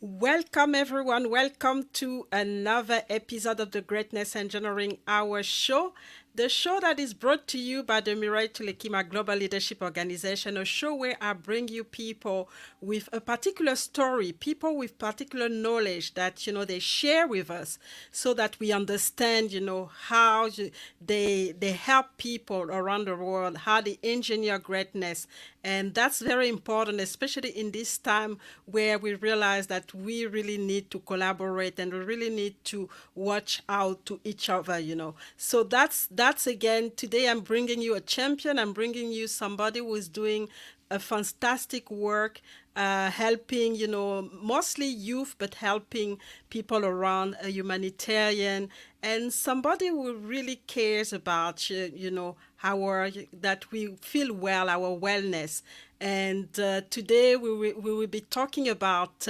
Welcome, everyone. Welcome to another episode of the Greatness Engineering Hour show, the show that is brought to you by the Mirai Tulekima Global Leadership Organization, a show where I bring you people with a particular story, people with particular knowledge that, they share with us so that we understand, how they help people around the world, how they engineer greatness. And that's very important, especially in this time where we realize that we really need to collaborate and we really need to watch out to each other. So that's again, today I'm bringing you a champion. I'm bringing you somebody who is doing a fantastic work, helping, mostly youth, but helping people around, a humanitarian, and somebody who really cares about, our that we feel well, our wellness. And today we will be talking about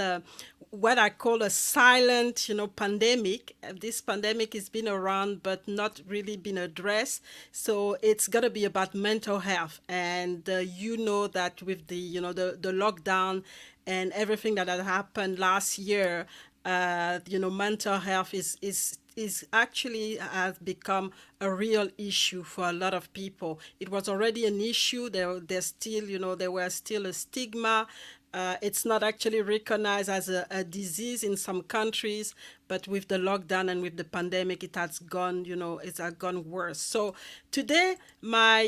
what I call a silent, pandemic. This pandemic has been around but not really been addressed. So it's gonna be about mental health, and you know that with the lockdown and everything that had happened last year, mental health is actually has become a real issue for a lot of people. It was already an issue. There's still, there was still a stigma. It's not actually recognized as a disease in some countries, but with the lockdown and with the pandemic, it has gone, it has gone worse. So today, my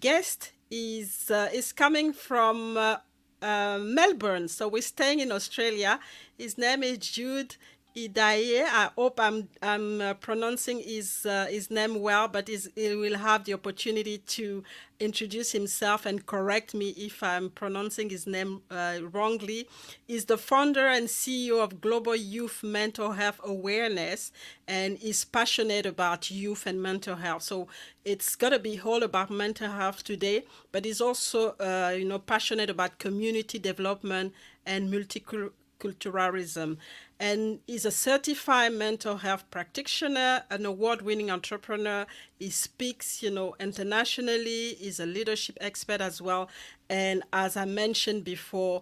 guest is coming from Melbourne. So we're staying in Australia. His name is Jude Ediae. I hope I'm pronouncing his name well, but he will have the opportunity to introduce himself and correct me if I'm pronouncing his name wrongly. He's the founder and CEO of Global Youth Mental Health Awareness, and is passionate about youth and mental health. So it's gonna be all about mental health today, but he's also passionate about community development and multiculturalism. And he's a certified mental health practitioner, an award-winning entrepreneur. He speaks, internationally. He's a leadership expert as well. And as I mentioned before,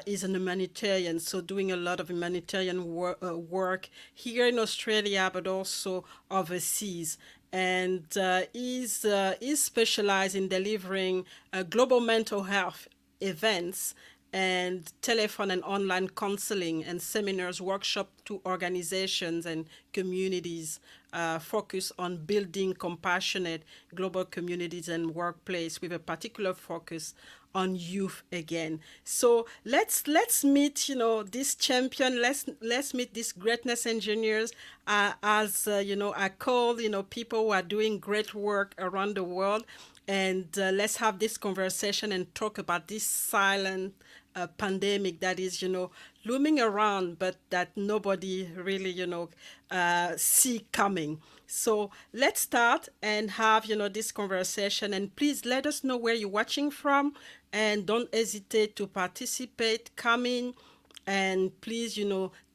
he's an humanitarian, so doing a lot of humanitarian work here in Australia, but also overseas. And he's specialized in delivering global mental health events and telephone and online counseling and seminars, workshop to organizations and communities, focus on building compassionate global communities and workplace with a particular focus on youth again. So let's meet this champion. Let's meet these greatness engineers, as I call people who are doing great work around the world, and let's have this conversation and talk about this silent pandemic that is looming around, but that nobody really see coming. So let's start and have this conversation, and please let us know where you're watching from, and don't hesitate to participate, come in, and please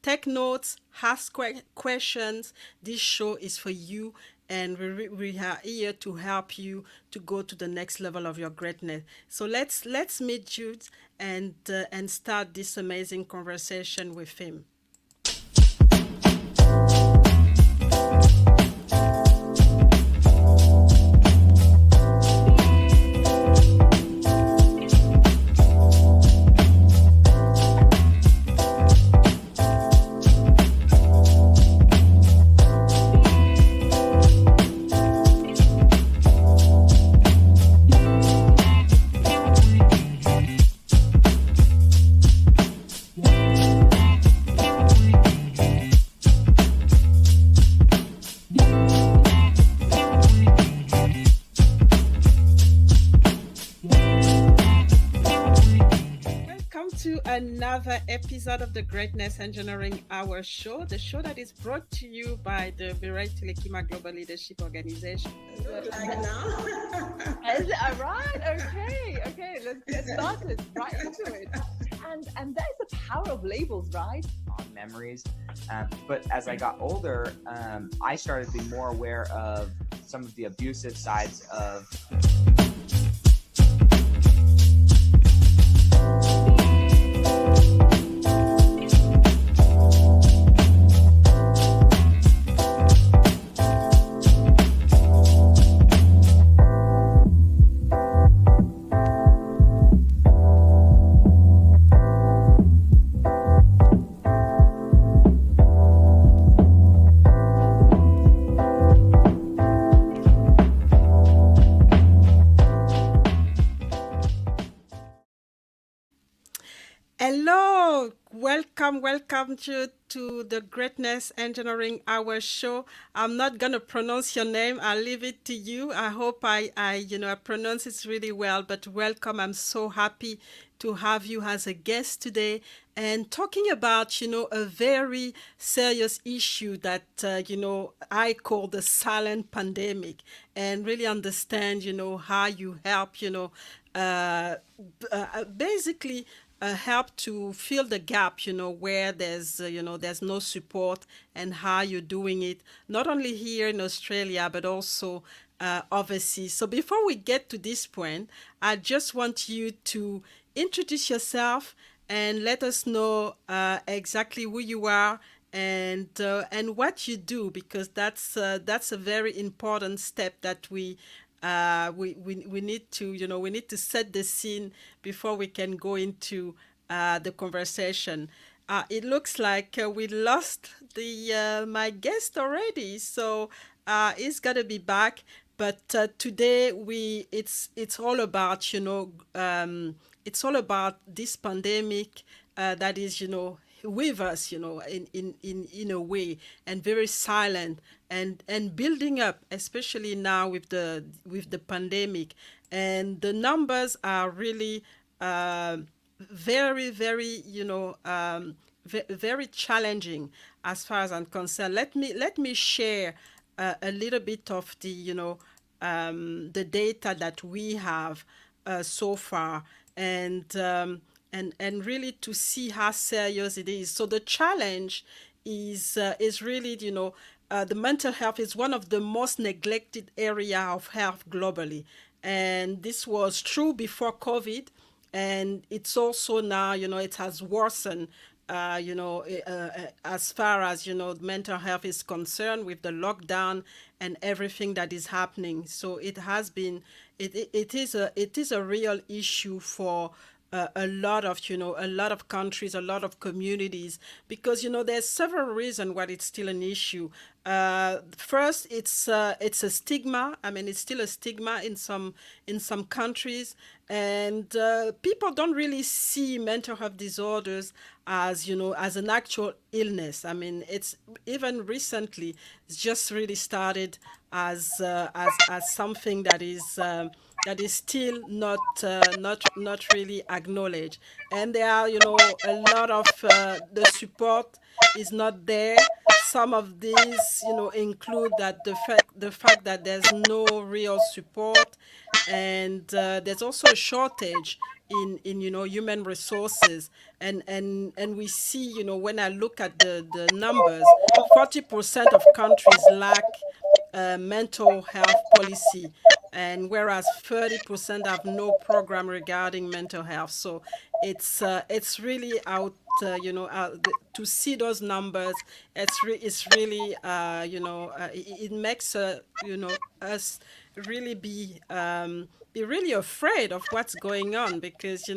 take notes, ask questions. This show is for you, and we are here to help you to go to the next level of your greatness. So let's meet Jude and start this amazing conversation with him. Another episode of the Greatness Engineering Hour show, the show that is brought to you by the Mirai Tulekima Global Leadership Organization. Like now? Is it all right? Okay, let's get started right into it. And that is the power of labels, right? On memories, but as I got older, I started to be more aware of some of the abusive sides of Hello, welcome Jude to the Greatness Engineering Hour show. I'm not gonna pronounce your name. I'll leave it to you. I hope I pronounce it really well. But welcome. I'm so happy to have you as a guest today and talking about a very serious issue that I call the silent pandemic, and really understand how you help basically help to fill the gap, where there's no support, and how you're doing it, not only here in Australia, but also overseas. So before we get to this point, I just want you to introduce yourself and let us know exactly who you are and what you do, because that's a very important step that we need to we need to set the scene before we can go into the conversation. It looks like we lost the my guest already, so he's gonna be back. But today it's all about it's all about this pandemic that is with us, in a way, and very silent, and building up, especially now with the pandemic, and the numbers are really very very challenging as far as I'm concerned. Let me share a little bit of the data that we have so far, and really to see how serious it is. So the challenge is really the mental health is one of the most neglected area of health globally, and this was true before COVID, and it's also now it has worsened as far as mental health is concerned, with the lockdown and everything that is happening. So it has been it is a real issue for a lot of a lot of countries, a lot of communities, because there's several reasons why it's still an issue. First, it's a stigma. I mean, it's still a stigma in some countries, and people don't really see mental health disorders as as an actual illness. I mean, it's even recently it's just really started as something that is still not really acknowledged, and there are a lot of the support is not there. Some of these include that the fact that there's no real support, and there's also a shortage in human resources, and we see when I look at the numbers, 40% of countries lack mental health policy, and whereas 30% have no program regarding mental health. So it's really out to see those numbers. It's really it makes us really be really afraid of what's going on, because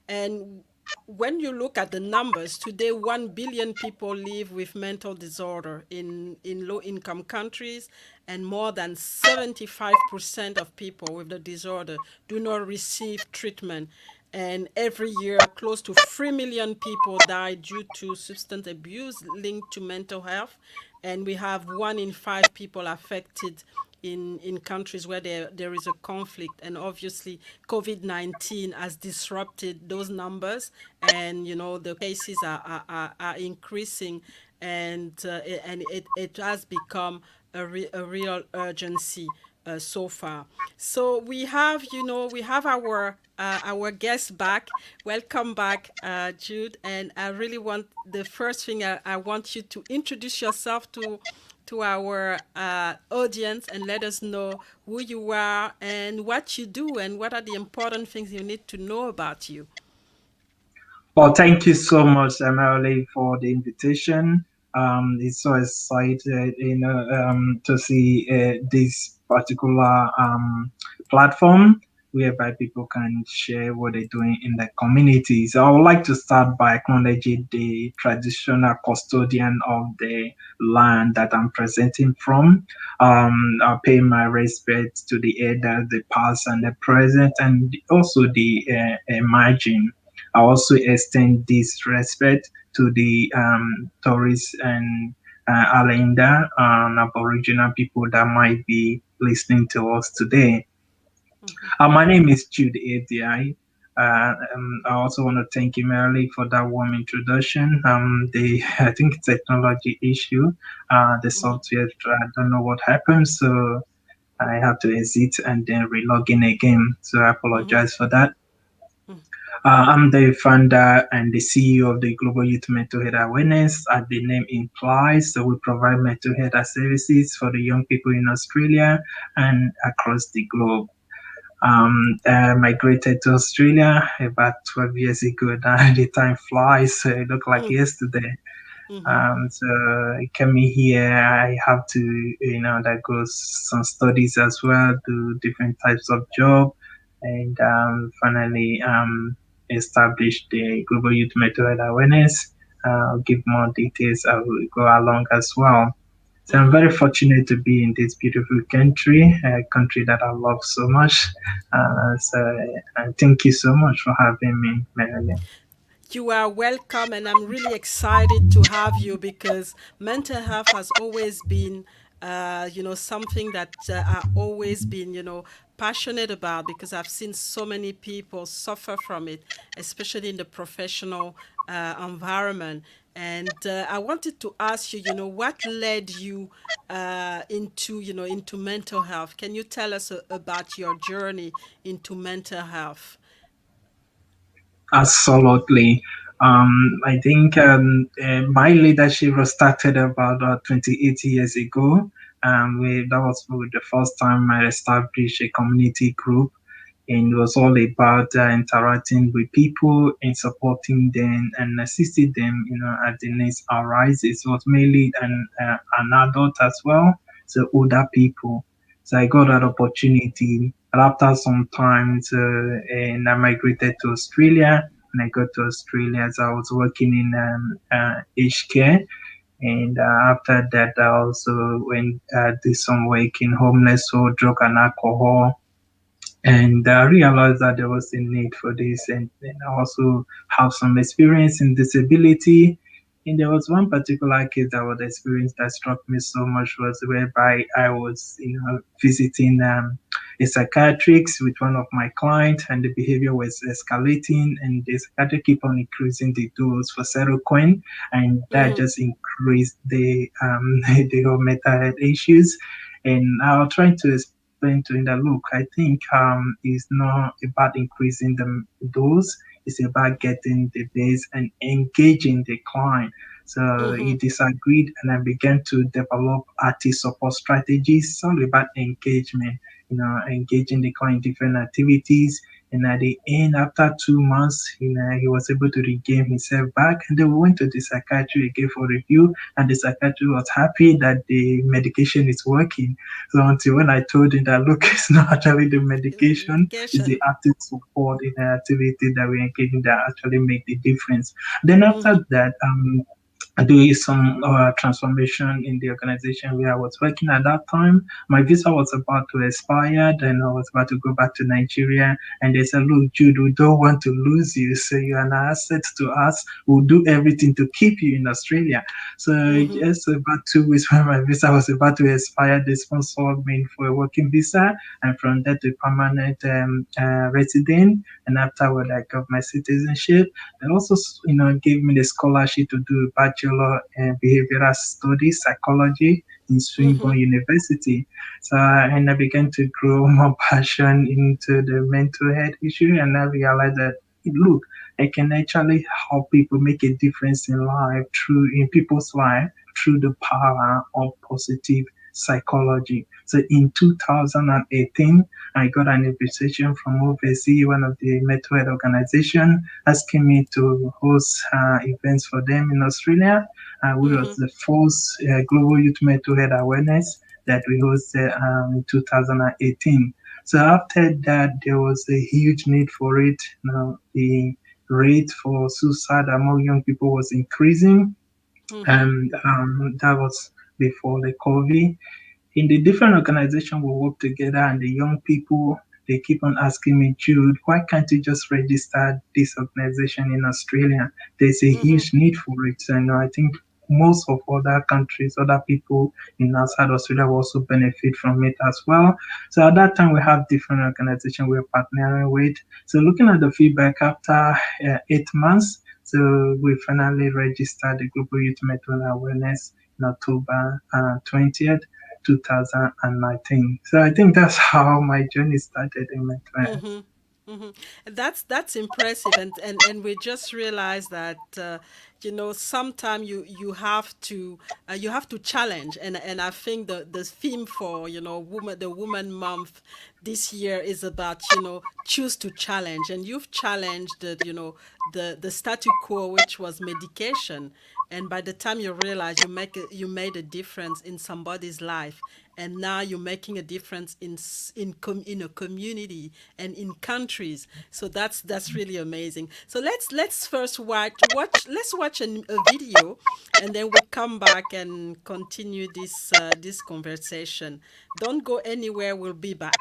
and when you look at the numbers today, 1 billion people live with mental disorder in low income countries, and more than 75% of people with the disorder do not receive treatment. And every year, close to 3 million people die due to substance abuse linked to mental health. And we have 1 in 5 people affected in countries where there is a conflict. And obviously, COVID-19 has disrupted those numbers, and the cases are increasing, and it has become a real urgency so far. So we have our guest back. Welcome back, Jude. And I really want the first thing I want you to introduce yourself to our audience, and let us know who you are and what you do, and what are the important things you need to know about you. Well, thank you so much, Emily, for the invitation. It's so excited, to see this particular platform whereby people can share what they're doing in the community. So I would like to start by acknowledging the traditional custodian of the land that I'm presenting from. I pay my respects to the elders, the past and the present, and also the emerging. I also extend this respect to the Torres and Alenda and Aboriginal people that might be listening to us today. My name is Jude Ediae. I also want to thank you, Merely, for that warm introduction. The I think technology issue, the software, I don't know what happened, so I have to exit and then relog in again. So I Mm-hmm. apologize for that. I'm the founder and the CEO of the Global Youth Mental Health Awareness, as the name implies. So we provide mental health services for the young people in Australia and across the globe. I migrated to Australia about 12 years ago. Now the time flies, so it looked like yesterday. Mm-hmm. So I came in here. I have to, undergo some studies as well, do different types of job, and finally established the Global Youth Mental Health Awareness. I'll give more details as we go along as well. So I'm Mm-hmm. very fortunate to be in this beautiful country, a country that I love so much. Thank you so much for having me, Marilyn. You are welcome, and I'm really excited to have you because mental health has always been, something that I always been, passionate about because I've seen so many people suffer from it, especially in the professional environment. And I wanted to ask you, what led you into mental health? Can you tell us about your journey into mental health? Absolutely. I think my leadership was started about 28 years ago. That was the first time I established a community group, and it was all about interacting with people and supporting them and assisting them, as the needs arises. It was mainly an adult as well, so older people. So I got that opportunity. And after some time, and I migrated to Australia. And I got to Australia, so I was working in aged care. And after that, I also went did some work in homeless or drug and alcohol, and I realized that there was a need for this, and I also have some experience in disability. And there was one particular case that was experienced that struck me so much, was whereby I was, visiting a psychiatrist with one of my clients, and the behavior was escalating, and the psychiatrist keep on increasing the dose for seroquine, and that Mm-hmm. just increased the the whole mental health issues. And I was trying to explain to him that, look, I think it's not about increasing the dose, it's about getting the base and engaging the client. So Mm-hmm. he disagreed, and I began to develop artist support strategies. It's all about engagement, engaging the client in different activities. And at the end, after 2 months, he was able to regain himself back. And then we went to the psychiatry again for review, and the psychiatrist was happy that the medication is working. So until when I told him that, look, it's not actually the medication, it's the Medication. active support in the activity that we engage in that actually make the difference. Then after Mm-hmm. that, doing some transformation in the organization where I was working at that time. My visa was about to expire, then I was about to go back to Nigeria, and they said, "Look, Jude, we don't want to lose you, so you're an asset to us. We'll do everything to keep you in Australia." So Mm-hmm. just about 2 weeks when my visa was about to expire, they sponsored me for a working visa, and from there to permanent resident. And afterward, I got my citizenship. They also, gave me the scholarship to do a Bachelor in Behavioral Studies Psychology in Mm-hmm. Swinburne University. So, and I began to grow more passion into the mental health issue, and I realized that, look, I can actually help people make a difference in people's life through the power of positive psychology. So in 2018, I got an invitation from overseas, one of the mental health organization, asking me to host events for them in Australia. We was Mm-hmm. the first global youth mental health awareness that we hosted in 2018. So after that, there was a huge need for it. The rate for suicide among young people was increasing, Mm-hmm. and that was before the COVID. In the different organization we work together, and the young people, they keep on asking me, Jude, why can't you just register this organization in Australia? There's a huge need for it. And I think most of other countries, other people in outside Australia will also benefit from it as well. So at that time, we have different organizations we're partnering with. So looking at the feedback after 8 months, so we finally registered the Global Youth Mental Awareness in October 20th, 2019. So I think that's how my journey started in mental health. Mm-hmm. Mm-hmm. That's impressive, and we just realized that sometimes you have to challenge, and I think the theme for the Woman Month this year is about choose to challenge, and you've challenged the statu quo, which was medication, and by the time you realize you made a difference in somebody's life, and now you're making a difference in a community and in countries. So that's really amazing. So let's first watch a video, and then we'll come back and continue this conversation. Don't go anywhere. We'll be back.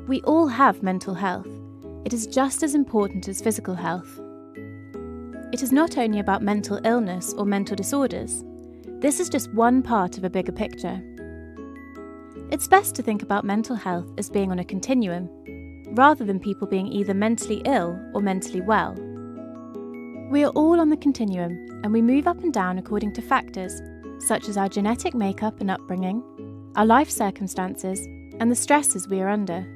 We all have mental health. It is just as important as physical health. It is not only about mental illness or mental disorders. This is just one part of a bigger picture. It's best to think about mental health as being on a continuum, rather than people being either mentally ill or mentally well. We are all on the continuum, and we move up and down according to factors such as our genetic makeup and upbringing, our life circumstances, and the stresses we are under.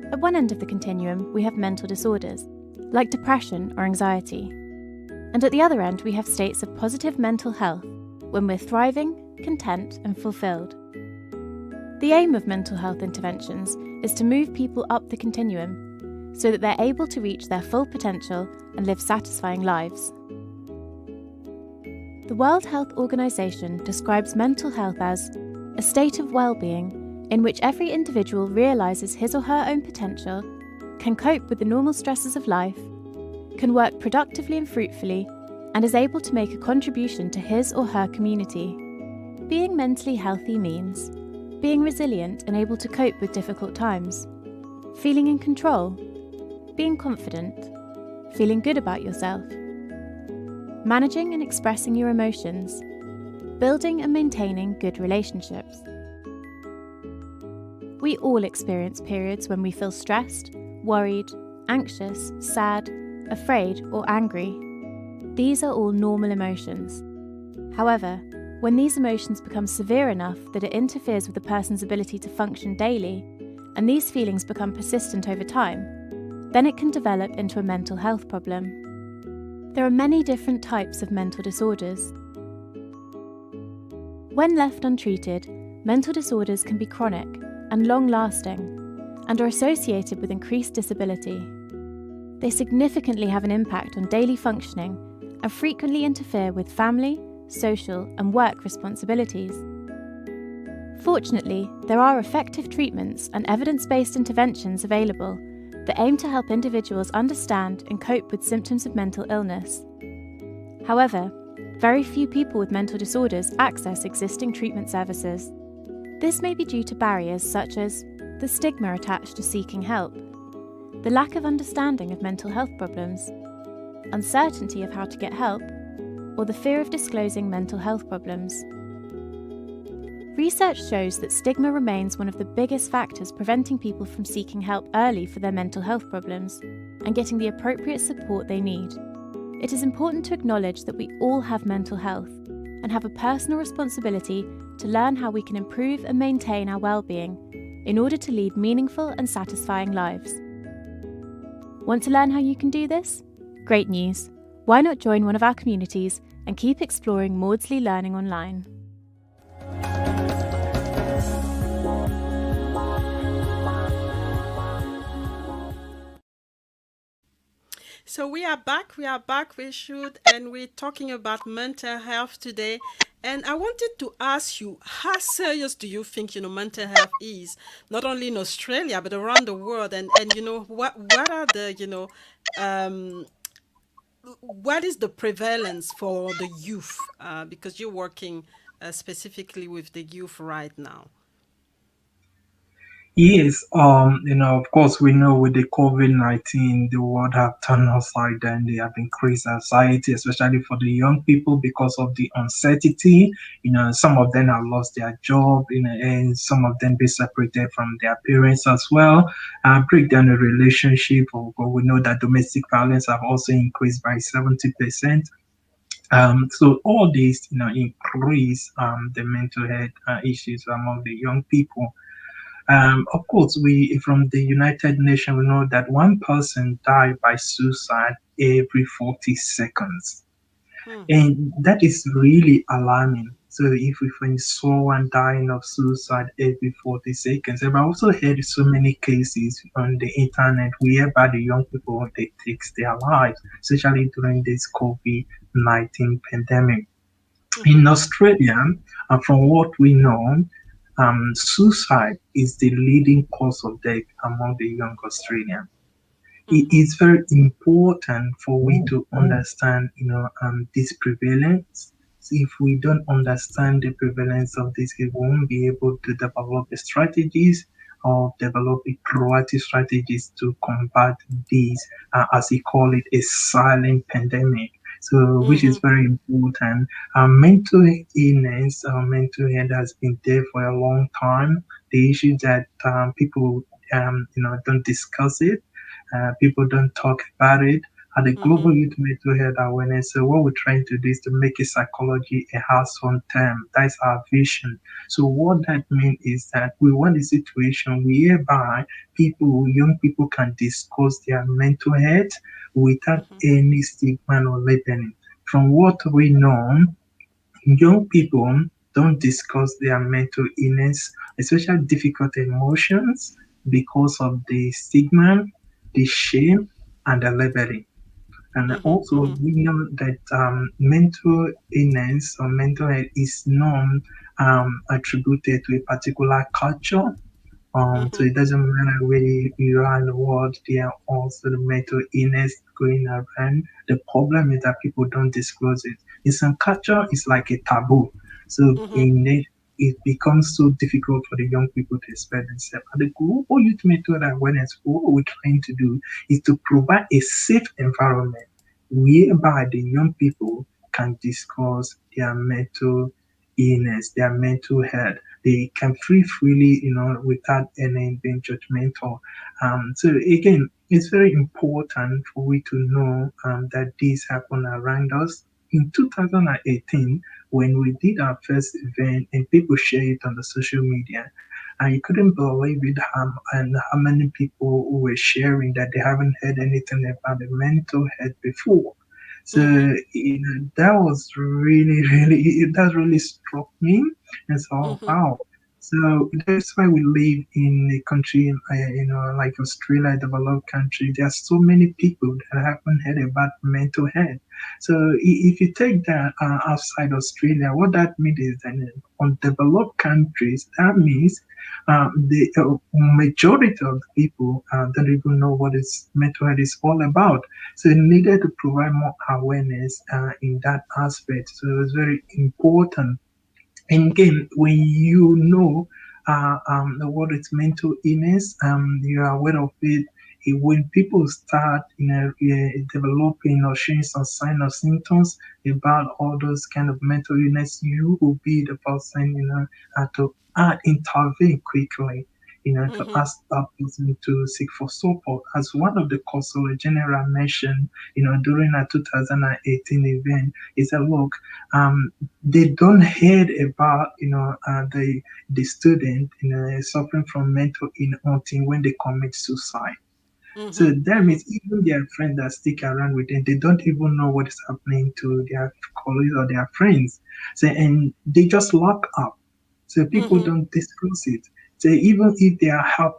At one end of the continuum, we have mental disorders, like depression or anxiety. And at the other end, we have states of positive mental health, when we're thriving, content, and fulfilled. The aim of mental health interventions is to move people up the continuum, so that they're able to reach their full potential and live satisfying lives. The World Health Organization describes mental health as a state of well-being in which every individual realizes his or her own potential, can cope with the normal stresses of life, can work productively and fruitfully, and is able to make a contribution to his or her community. Being mentally healthy means being resilient and able to cope with difficult times, feeling in control, being confident, feeling good about yourself, managing and expressing your emotions, building and maintaining good relationships. We all experience periods when we feel stressed, worried, anxious, sad, afraid, or angry. These are all normal emotions. However, when these emotions become severe enough that it interferes with a person's ability to function daily, and these feelings become persistent over time, then it can develop into a mental health problem. There are many different types of mental disorders. When left untreated, mental disorders can be chronic and long-lasting, and are associated with increased disability. They significantly have an impact on daily functioning and frequently interfere with family, social, and work responsibilities. Fortunately, there are effective treatments and evidence-based interventions available that aim to help individuals understand and cope with symptoms of mental illness. However, very few people with mental disorders access existing treatment services. This may be due to barriers such as the stigma attached to seeking help, the lack of understanding of mental health problems, uncertainty of how to get help, or the fear of disclosing mental health problems. Research shows that stigma remains one of the biggest factors preventing people from seeking help early for their mental health problems and getting the appropriate support they need. It is important to acknowledge that we all have mental health and have a personal responsibility to learn how we can improve and maintain our well-being in order to lead meaningful and satisfying lives. Want to learn how you can do this? Great news! Why not join one of our communities and keep exploring Maudsley Learning online? So we are back. We are back. We should, and we're talking about mental health today. And I wanted to ask you, how serious do you think mental health is, not only in Australia but around the world? And what are the um, what is the prevalence for the youth? Because you're working specifically with the youth right now. Yes, of course, we know with the COVID-19, the world have turned upside down. They have increased anxiety, especially for the young people because of the uncertainty. Some of them have lost their job, and some of them be separated from their parents as well. Break down the relationship. Or we know that domestic violence have also increased by 70%. So all these, increase the mental health issues among the young people. Of course, we from the United Nations, we know that one person died by suicide every 40 seconds. Hmm. And that is really alarming. So if we find someone dying of suicide every 40 seconds, I've also heard so many cases on the internet whereby the young people they take their lives, especially during this COVID-19 pandemic. Mm-hmm. In Australia, from what we know, suicide is the leading cause of death among the young Australians. It Mm-hmm. is very important for we to understand, this prevalence. So if we don't understand the prevalence of this, we won't be able to develop the strategies or develop a proactive strategies to combat these, as we call it, a silent pandemic. So, which is Mm-hmm. very important. Mental illness, mental health has been there for a long time. The issue that people, don't discuss it, people don't talk about it. At the Mm-hmm. Global Youth Mental Health Awareness, so what we're trying to do is to make a psychology a household term. That's our vision. So what that means is that we want a situation whereby young people can discuss their mental health without Mm-hmm. any stigma or labeling. From what we know, young people don't discuss their mental illness, especially difficult emotions, because of the stigma, the shame, and the labeling. And Mm-hmm. also, Mm-hmm. we know that mental illness or mental health is not attributed to a particular culture. So Mm-hmm. it doesn't matter where you are in the world, there are also the mental illness going around. The problem is that people don't disclose it. In some culture, it's like a taboo. So Mm-hmm. in it, it becomes so difficult for the young people to express themselves. And the global youth mental awareness, what we're trying to do is to provide a safe environment whereby the young people can discuss their mental illness, their mental health. They can free freely, without any being judgmental. So again, it's very important for we to know that this happened around us. In 2018, when we did our first event and people share it on the social media, I couldn't believe it and how many people who were sharing that they haven't heard anything about the mental health before. So Mm-hmm. that was really, really, that really struck me. And so, Mm-hmm. wow. So that's why we live in a country, like Australia, a developed country. There are so many people that haven't heard about mental health. So if you take that outside Australia, what that means is that in undeveloped countries, that means the majority of the people don't even know what is mental health is all about. So it needed to provide more awareness in that aspect. So it was very important. And again, when you know what is mental illness, you are aware of it. When people start, developing or showing some sign or symptoms about all those kind of mental illness, you will be the person, to intervene quickly, to Mm-hmm. ask that person to seek for support. As one of the consul general mentioned, during a 2018 event, he said, look, they don't hear about the student suffering from mental illness until when they commit suicide. So Mm-hmm. that Mm-hmm. means even their friends that stick around with them, they don't even know what is happening to their colleagues or their friends. So and they just lock up. So people Mm-hmm. don't discuss it. So even if they are help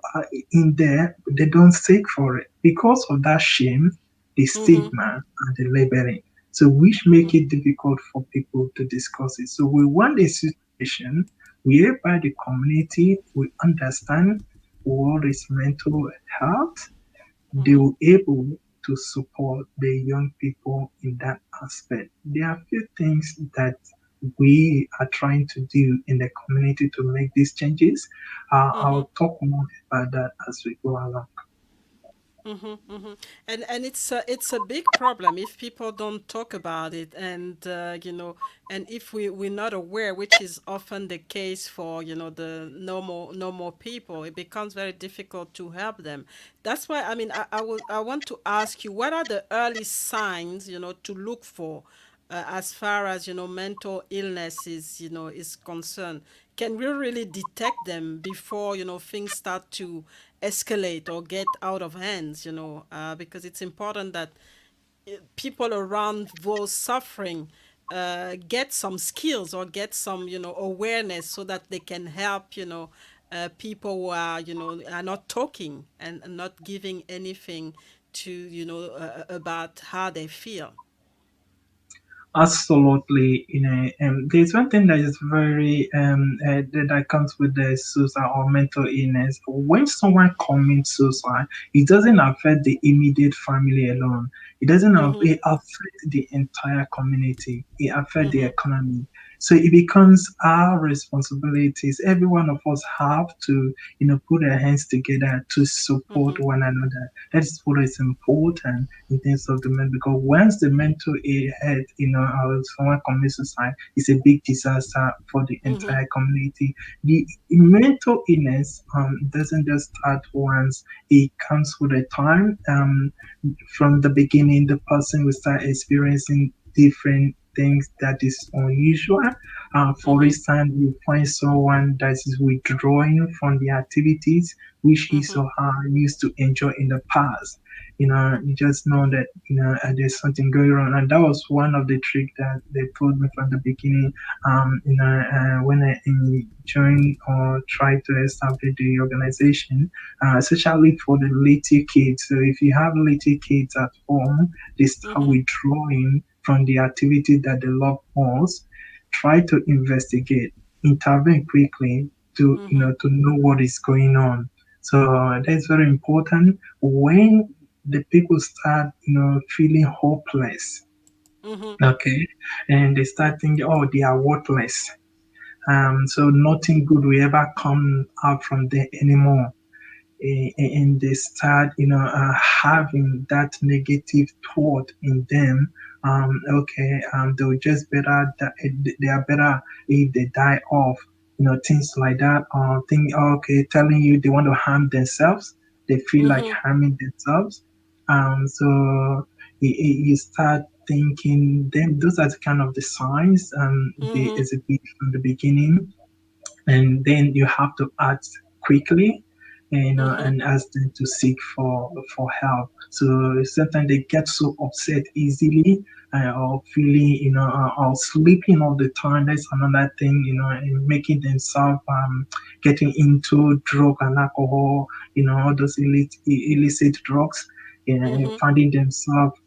in there, they don't seek for it because of that shame. the stigma and the labeling. So which make it difficult for people to discuss it. So we want a situation whereby the community will understand what is mental health. They will able to support the young people in that aspect. There are a few things that we are trying to do in the community to make these changes. I'll talk more about that as we go along. And it's a big problem if people don't talk about it, and and if we're not aware, which is often the case for the normal people, it becomes very difficult to help them. That's why, I mean, I want to ask you, what are the early signs to look for, as far as mental illness is concerned? Can we really detect them before things start to escalate or get out of hands? Because it's important that people around those suffering get some skills or get some awareness, so that they can help people who are are not talking and not giving anything to about how they feel. Absolutely, there's one thing that is very that comes with the suicide or mental illness. When someone commits suicide, it doesn't affect the immediate family alone. It doesn't. It affects the entire community. It affects the economy. So it becomes our responsibilities. Every one of us have to, put our hands together to support one another. That is what is important in terms of the men, because once the mental health, someone commits suicide, it's a big disaster for the entire community. The mental illness doesn't just start once; it comes with a time. From the beginning, the person will start experiencing different things that is unusual. For instance, you find someone that is withdrawing from the activities which he or her used to enjoy in the past. You just know that there's something going on, and that was one of the tricks that they told me from the beginning. When I joined or tried to establish the organization, especially for the little kids. So if you have little kids at home, they start withdrawing from the activity that they love most. Try to investigate, intervene quickly to know what is going on. So that's very important. When the people start feeling hopeless, okay, and they start thinking, oh, they are worthless, so nothing good will ever come out from them anymore. And they start having that negative thought in them. Okay, they'll just better they are better if they die off, things like that. Think, okay, telling you they want to harm themselves, they feel like harming themselves. So you start thinking them, those are the kind of the signs they exhibit from the beginning. And then you have to act quickly, and ask them to seek for help. So sometimes they get so upset easily, or feeling, or sleeping all the time. That's another thing, and making themselves getting into drug and alcohol, all those illicit drugs. Finding themselves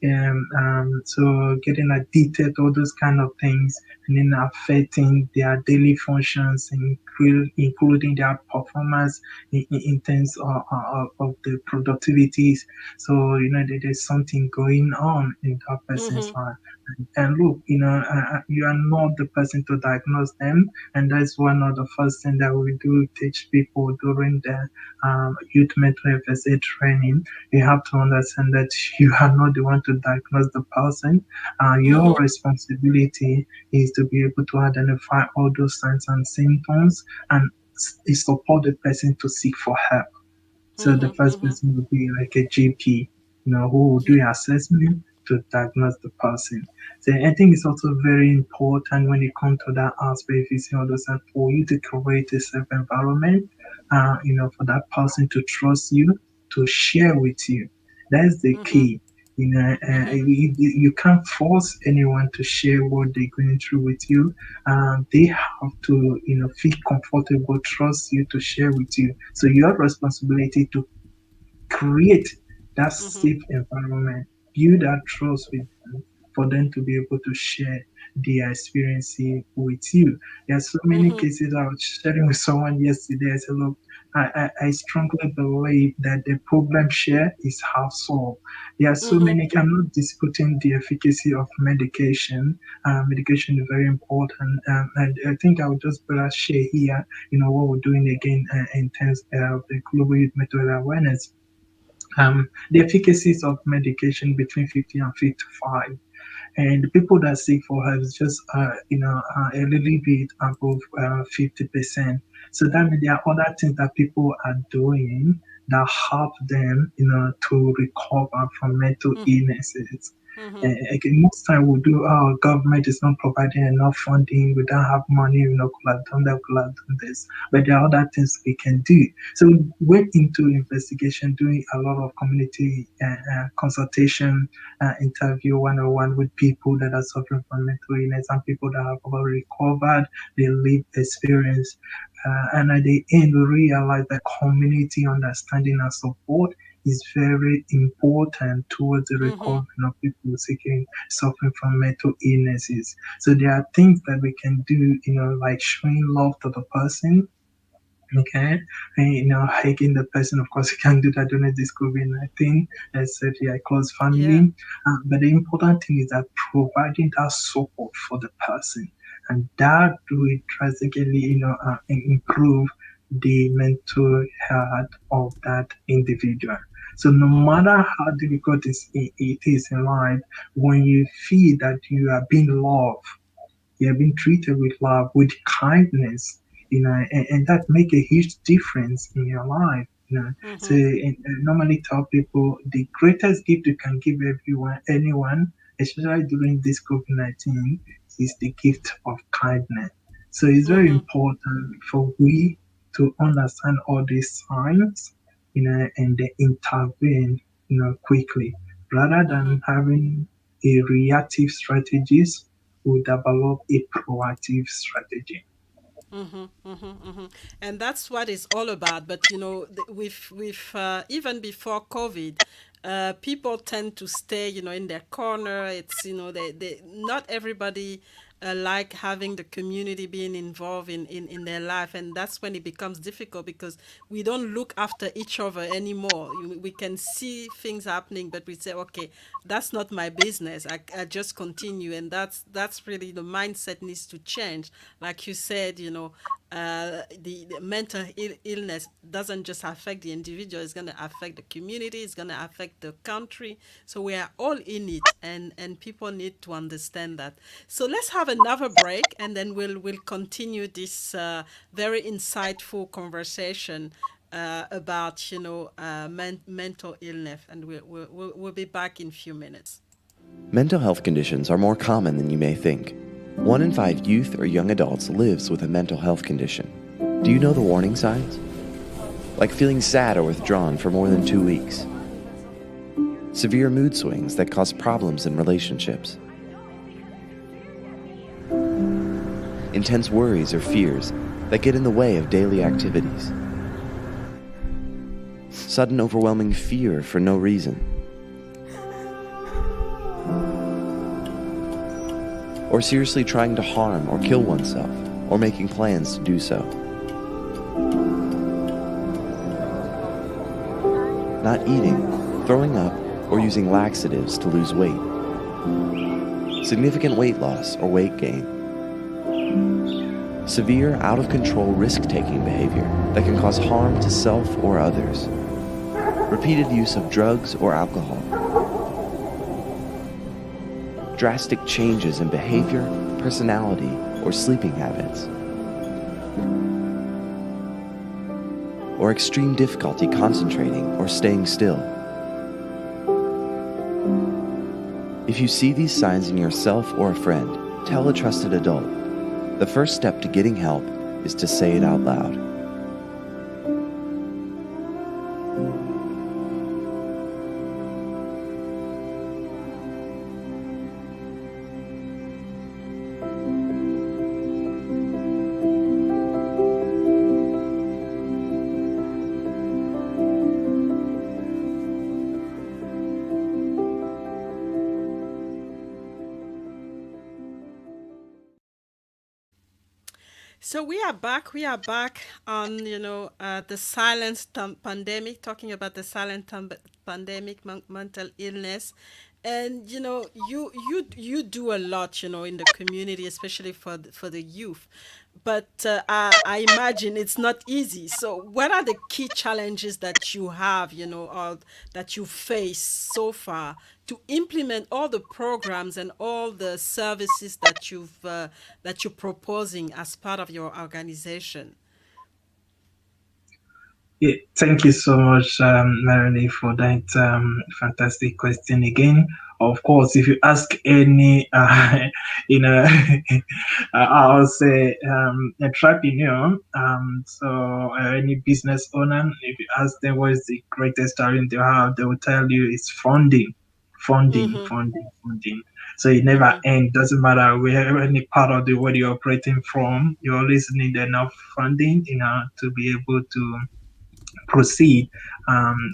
so getting addicted to all those kind of things, and then affecting their daily functions, including their performance in terms of the productivities. So there's something going on in that person's life. And look, you are not the person to diagnose them, and that's one of the first thing that we do teach people during the youth mental health first aid training. You have to understand that you are not the one to diagnose the person. Your responsibility is to be able to identify all those signs and symptoms, and support the person to seek for help. So the first person would be like a GP, who will do assessment to diagnose the person. So I think it's also very important when it comes to that aspect, you see, understand, for you to create a safe environment, for that person to trust you, to share with you. That's the key. You can't force anyone to share what they're going through with you. They have to, feel comfortable, trust you to share with you. So your responsibility to create that safe environment build that trust with them for them to be able to share their experiences with you. There are so many Mm-hmm. cases. I was sharing with someone yesterday. I said, look, I strongly believe that the problem share is half solved. There are so Mm-hmm. many, I'm not disputing the efficacy of medication. Medication is very important. And I think I will just better share here, what we're doing again in terms of the global youth mental health awareness. The efficacies of medication between 50 and 55, and the people that seek for help is just a little bit above 50%. So that means there are other things that people are doing that help them to recover from mental illnesses. Mm-hmm. Again, most time we do, our government is not providing enough funding, we don't have money, could have done that, could have done this, but there are other things we can do. So we went into investigation, doing a lot of community consultation, interview one-on-one with people that are suffering from mental illness and people that have already recovered their lived experience. And at the end, we realize that community understanding and support is very important towards the Mm-hmm. recovery of people suffering from mental illnesses. So there are things that we can do, like showing love to the person. Okay, and hugging the person, of course, you can't do that during this COVID-19, especially a close Yeah. family. But the important thing is that providing that support for the person, and that will drastically, improve the mental health of that individual. So no Mm-hmm. matter how difficult it is in life, when you feel that you are being loved, you have been treated with love, with kindness, and that make a huge difference in your life. So Mm-hmm. I normally tell people the greatest gift you can give anyone, especially during this COVID-19, is the gift of kindness. So it's very Mm-hmm. important for we to understand all these signs, and then intervene, quickly, rather Mm-hmm. than having a reactive strategies, will develop a proactive strategy. Mm-hmm, mm-hmm, mm-hmm. And that's what it's all about. But with even before COVID, people tend to stay, in their corner. It's they not everybody like having the community being involved in their life, and that's when it becomes difficult because we don't look after each other anymore. We can see things happening, but we say, okay, that's not my business. I just continue, and that's really the mindset needs to change. Like you said, the mental illness doesn't just affect the individual; it's going to affect the community. It's going to affect the country. So we are all in it, and people need to understand that. So let's have another break, and then we'll continue this very insightful conversation about mental illness, and we'll be back in a few minutes. Mental health conditions are more common than you may think. 1 in 5 youth or young adults lives with a mental health condition. Do you know the warning signs? Like feeling sad or withdrawn for more than 2 weeks. Severe mood swings that cause problems in relationships. Intense worries or fears that get in the way of daily activities. Sudden overwhelming fear for no reason. Or seriously trying to harm or kill oneself, or making plans to do so. Not eating, throwing up, or using laxatives to lose weight. Significant weight loss or weight gain. Severe, out-of-control risk-taking behavior that can cause harm to self or others. Repeated use of drugs or alcohol. Drastic changes in behavior, personality, or sleeping habits. Or extreme difficulty concentrating or staying still. If you see these signs in yourself or a friend, tell a trusted adult. The first step to getting help is to say it out loud. So we are back. We are back on, the silent pandemic, talking about the silent pandemic, mental illness, and you do a lot, in the community, especially for the youth. But I imagine it's not easy. So what are the key challenges that you have, or that you face so far to implement all the programs and all the services that you're proposing as part of your organization? Yeah, thank you so much, Melanie, for that fantastic question again. Of course, if you ask any, you know, I'll say entrepreneur, any business owner, if you ask them what is the greatest challenge they have, they will tell you it's funding, Mm-hmm. funding. So it never Mm-hmm. ends. Doesn't matter where any part of the world you're operating from, you always need enough funding, to be able to proceed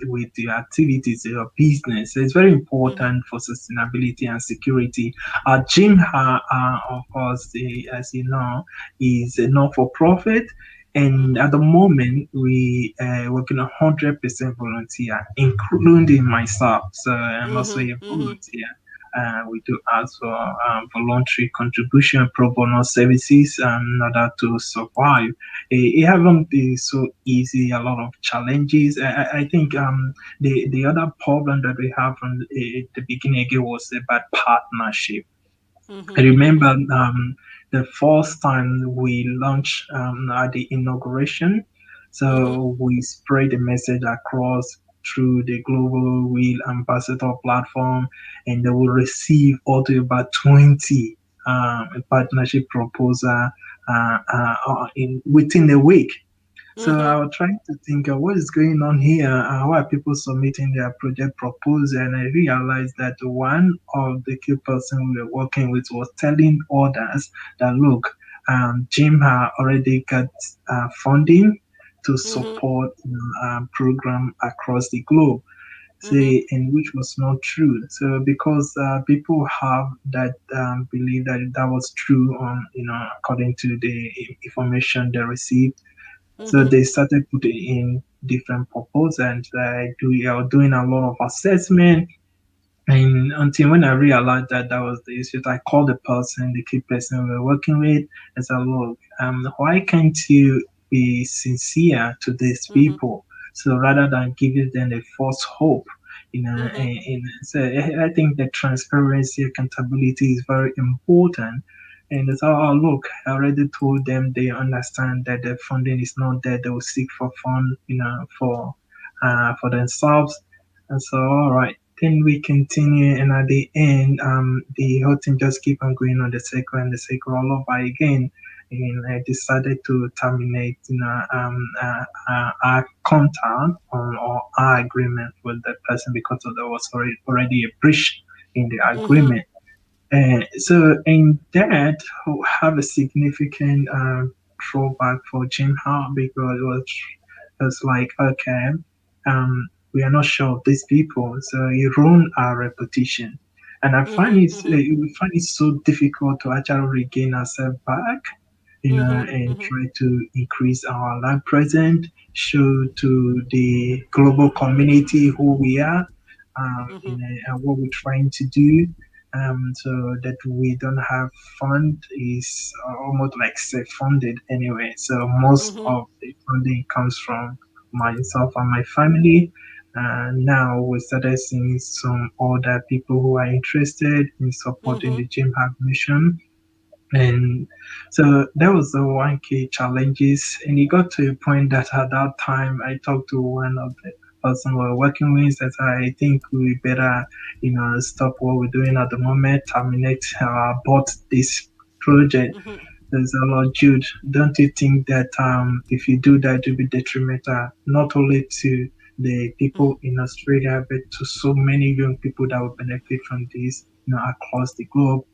with your activities, your business. So it's very Mm-hmm. important for sustainability and security. GYMHA, of course, as you know, is a not-for-profit. And Mm-hmm. at the moment, we working 100% volunteer, including myself. So I'm also a Mm-hmm. volunteer. We do ask for voluntary contribution pro bono services in order to survive. It haven't been so easy. A lot of challenges. I think the other problem that we have from the beginning again was about partnership. I Mm-hmm. remember Mm-hmm. the first time we launched at the inauguration. Mm-hmm. So we spread the message across through the Global Wheel Ambassador platform, and they will receive all to about 20 partnership proposal in within a week. So Mm-hmm. I was trying to think of what is going on here. Why are people submitting their project proposal? And I realized that one of the key person we were working with was telling others that look, GYMHA already got funding to Mm-hmm. support program across the globe. Mm-hmm. Say, and which was not true. So because people have that belief that that was true on, according to the information they received, so Mm-hmm. they started putting in different proposals and we are doing a lot of assessment. And until when I realized that that was the issue, I called the person, the key person we were working with, and said, look, why can't you be sincere to these Mm-hmm. people? So rather than giving them a false hope, Mm-hmm. so I think that transparency, accountability is very important. And it's all, oh, look, I already told them they understand that the funding is not there. They will seek for fund, for themselves. And so, all right, then we continue, and at the end, the whole thing just keep on going on the cycle and the cycle all over again. And I decided to terminate, our contract or our agreement with the person because of there was already a breach in the Mm-hmm. agreement. So, in that, have a significant drawback for GYMHA because it was like, okay, we are not sure of these people, so you ruin our reputation. And I find Mm-hmm. we find it so difficult to actually regain ourselves back, Mm-hmm. and Mm-hmm. try to increase our land presence, show to the global community who we are, Mm-hmm. and what we're trying to do. So that we don't have fund is almost like self-funded anyway. So most Mm-hmm. of the funding comes from myself and my family. Now we started seeing some other people who are interested in supporting Mm-hmm. the GYMHA mission, and so that was the one key challenges. And it got to a point that at that time I talked to one of the person we were working with that I think we better, stop what we're doing at the moment, terminate, abort this project. Mm-hmm. There's a lot, Jude. Don't you think that if you do that, it will be detrimental not only to the people in Australia, but to so many young people that will benefit from this, across the globe?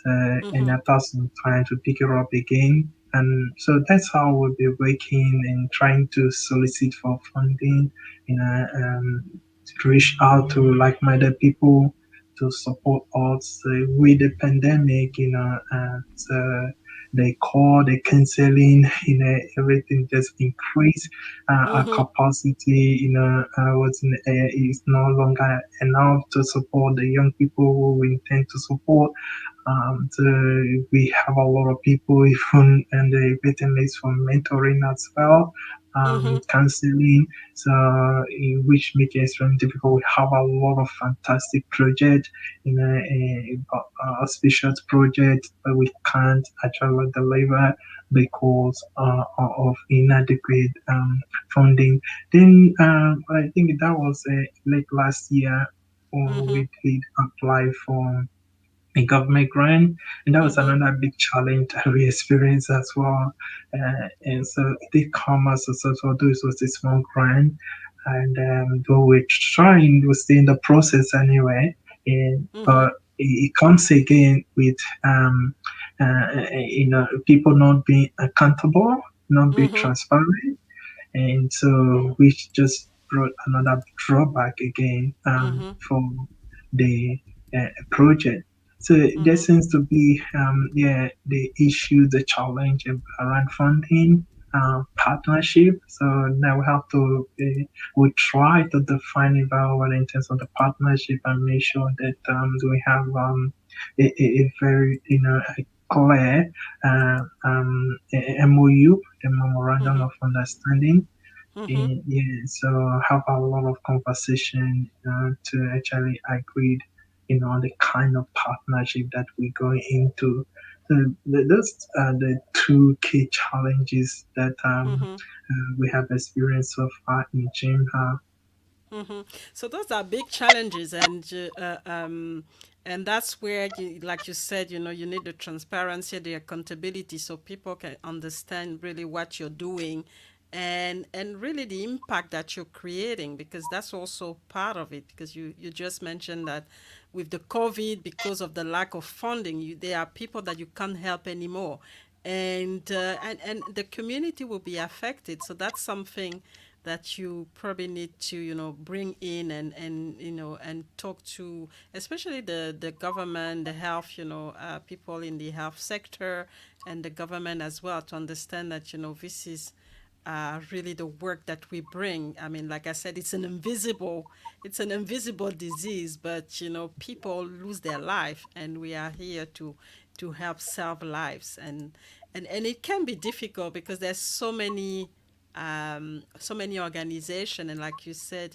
And Mm-hmm. after some time to pick it up again. And so that's how we'll be working and trying to solicit for funding, to reach out to like-minded people to support us with the pandemic, and the call, the counseling, everything just increased. Our Mm-hmm. capacity, is no longer enough to support the young people who we intend to support. So we have a lot of people even and the waiting list for mentoring as well, Mm-hmm. counseling. So which make it extremely difficult. We have a lot of fantastic projects, auspicious projects, but we can't actually deliver because of inadequate funding. Then I think that was late last year when Mm-hmm. we did apply for a government grant, and that was Mm-hmm. another big challenge that we experienced as well. And so it did come as a sort of, though it was a small grant, and though we're trying to stay in the process anyway, Mm-hmm. but it comes again with people not being accountable, not being Mm-hmm. transparent, and so which just brought another drawback again Mm-hmm. for the project. So there Mm-hmm. seems to be the issue, the challenge around funding, partnership. So now we have to we try to define it very well in terms of the partnership and make sure that we have a very a clear MOU, the Memorandum Mm-hmm. of Understanding. Mm-hmm. Yeah, so have a lot of conversation to actually agree, the kind of partnership that we go into. So those are the two key challenges that Mm-hmm. we have experienced so far in GYMHA. Mm-hmm. So those are big challenges, and that's where you, like you said, you need the transparency, the accountability, so people can understand really what you're doing, and really the impact that you're creating, because that's also part of it. Because you just mentioned that with the COVID, because of the lack of funding, there are people that you can't help anymore, and the community will be affected. So that's something that you probably need to bring in and talk to, especially the government, the health, people in the health sector, and the government as well, to understand that this is really the work that we bring. I mean, like I said, it's an invisible disease, but people lose their life, and we are here to help save lives, and it can be difficult because there's so many organizations, and like you said,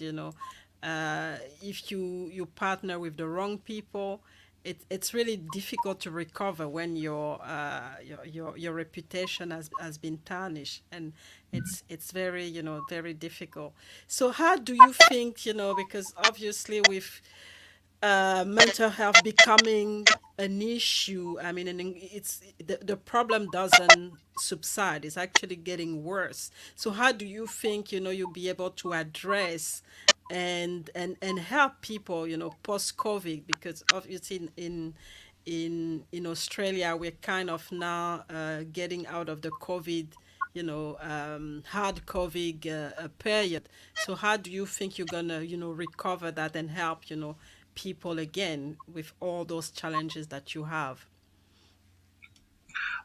if you partner with the wrong people, it's really difficult to recover when your reputation has been tarnished, and it's very very difficult. So how do you think, because obviously with mental health becoming an issue, I mean, and it's the problem doesn't subside, it's actually getting worse. So how do you think, you'll be able to address and help people, post COVID? Because obviously in Australia, we're kind of now getting out of the COVID, hard COVID period. So how do you think you're gonna, recover that and help, people again with all those challenges that you have?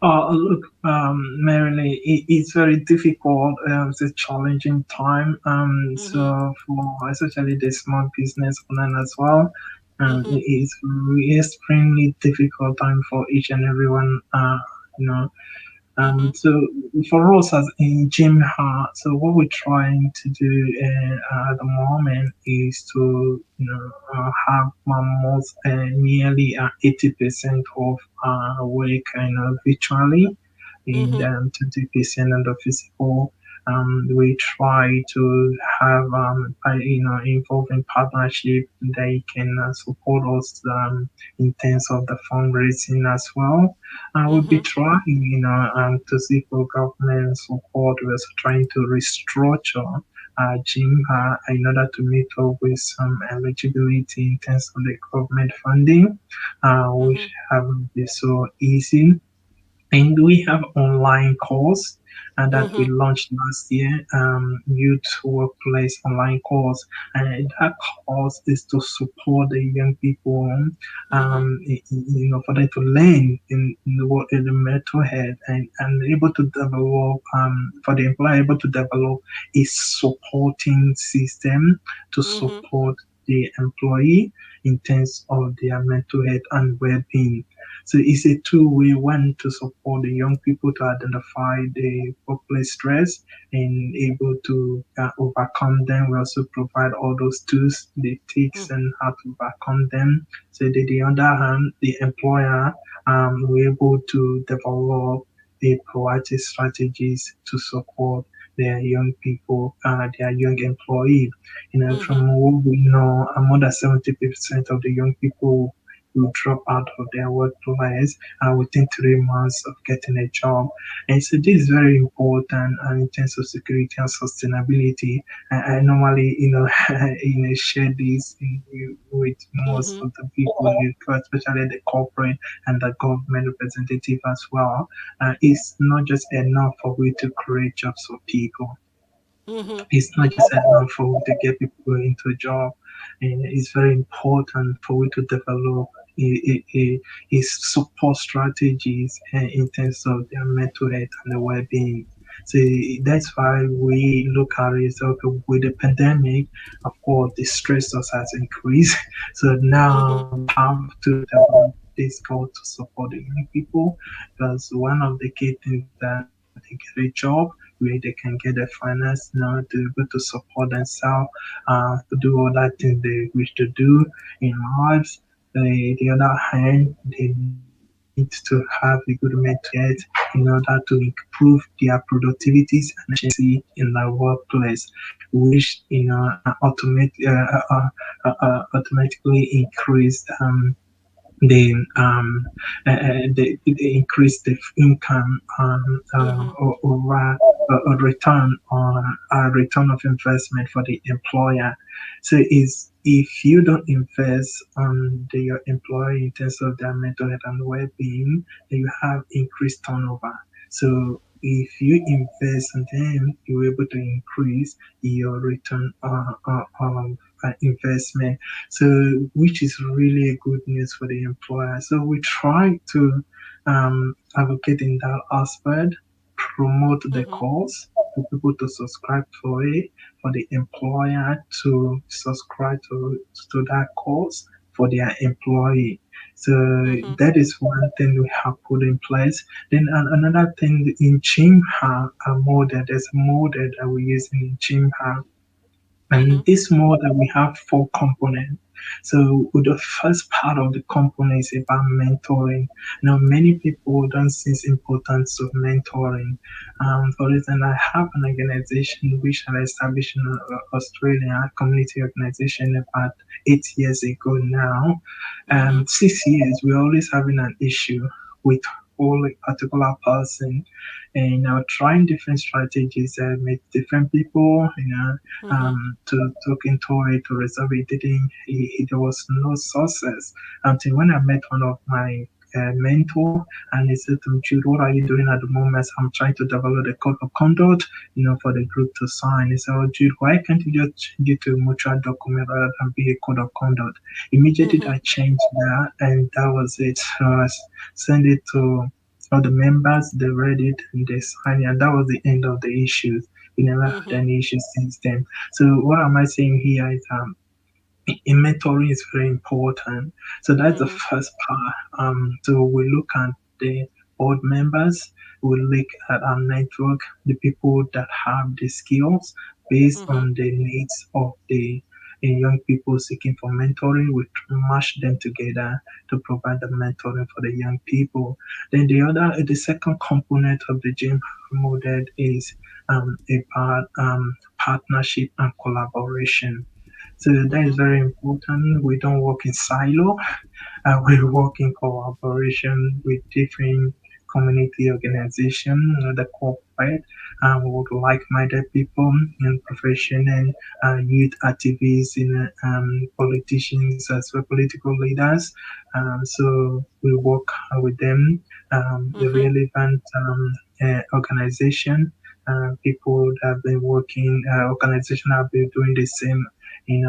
Look, Marilyn, it's very difficult. It's a challenging time. Mm-hmm. So for especially the small business owner as well, Mm-hmm. it's really extremely difficult time for each and everyone. You know, Mm-hmm. so for us as in GYMHA, so what we're trying to do at the moment is to have almost nearly 80% of work virtually, and Mm-hmm. 20% on the physical. We try to have involving partnership. They can support us in terms of the fundraising as well. I will be Mm-hmm. trying, to seek for government support. We're also trying to restructure GYM in order to meet up with some eligibility in terms of the government funding, which Mm-hmm. haven't been so easy. And we have online course and that we Mhm. launched last year, youth workplace online course. And that course is to support the young people, Mhm. for them to learn in the mental health and able to develop, for the employer able to develop a supporting system to Mhm. support the employee in terms of their mental health and well-being. So it's a two-way one to support the young people to identify the workplace stress and able to overcome them. We also provide all those tools, the tips, and how to overcome them. So that the other hand, the employer we're able to develop a proactive strategies to support their young people, their young employee. Mhm. From what we know, more than 70% of the young people will drop out of their workplace within 3 months of getting a job. And so this is very important in terms of security and sustainability. I normally, share this with most Mhm. of the people, especially the corporate and the government representative as well. It's not just enough for we to create jobs for people. Mhm. It's not just enough for we to get people into a job. And it's very important for we to develop a support strategies in terms of their mental health and their well-being. So that's why we look at it. So okay, with the pandemic, of course, the stress has increased. So now Mhm. we have to develop this goal to support the young people because one of the key things is that they get a job where they can get the finance now to be able to support themselves, to do all that things they wish to do in lives. The other hand, they need to have a good mental health in order to improve their productivities and efficiency in the workplace, which automatically increase they they increase the income Mhm. or a return on a return of investment for the employer. So is if you don't invest on your employee in terms of their mental health and well-being, then you have increased turnover. So if you invest in them, you're able to increase your return on investment, so which is really a good news for the employer. So we try to advocate in that aspect, promote the Mhm. course for people to subscribe for it, for the employer to subscribe to that course for their employee. So Mhm. that is one thing we have put in place. Then another thing in GYMHA, a model, there's a model that we're using in GYMHA, and Mhm. this model, we have four components. So with the first part of the component is about mentoring. Now, many people don't see the importance of mentoring. For instance, I have an organization which I established in Australia, a community organization about 8 years ago now. Mhm. 6 years, we're always having an issue with all a particular person, and trying different strategies with different people, Mhm. to look into it to resolve it. There was no success until when I met one of my mentor, and he said to me, Jude, what are you doing at the moment? I'm trying to develop a code of conduct, for the group to sign. He said, oh, Jude, why can't you just change it to a mutual document rather than be a code of conduct? Immediately Mhm. I changed that, and that was it. So I sent it to all the members, they read it and they signed it, and that was the end of the issues. We never had Mhm. any issues since then. So what am I saying here is in mentoring is very important. So that's the Mhm. first part. So we look at the board members, we look at our network, the people that have the skills based Mhm. on the needs of the young people seeking for mentoring. We mash them together to provide the mentoring for the young people. Then the second component of the gym model is about partnership and collaboration. So that is Mhm. very important. We don't work in silo. We work in cooperation with different community organizations, the corporate, with like-minded people and professional youth activists, politicians as well, political leaders, So we work with them, the relevant organization, people that have been working, organization have been doing the same in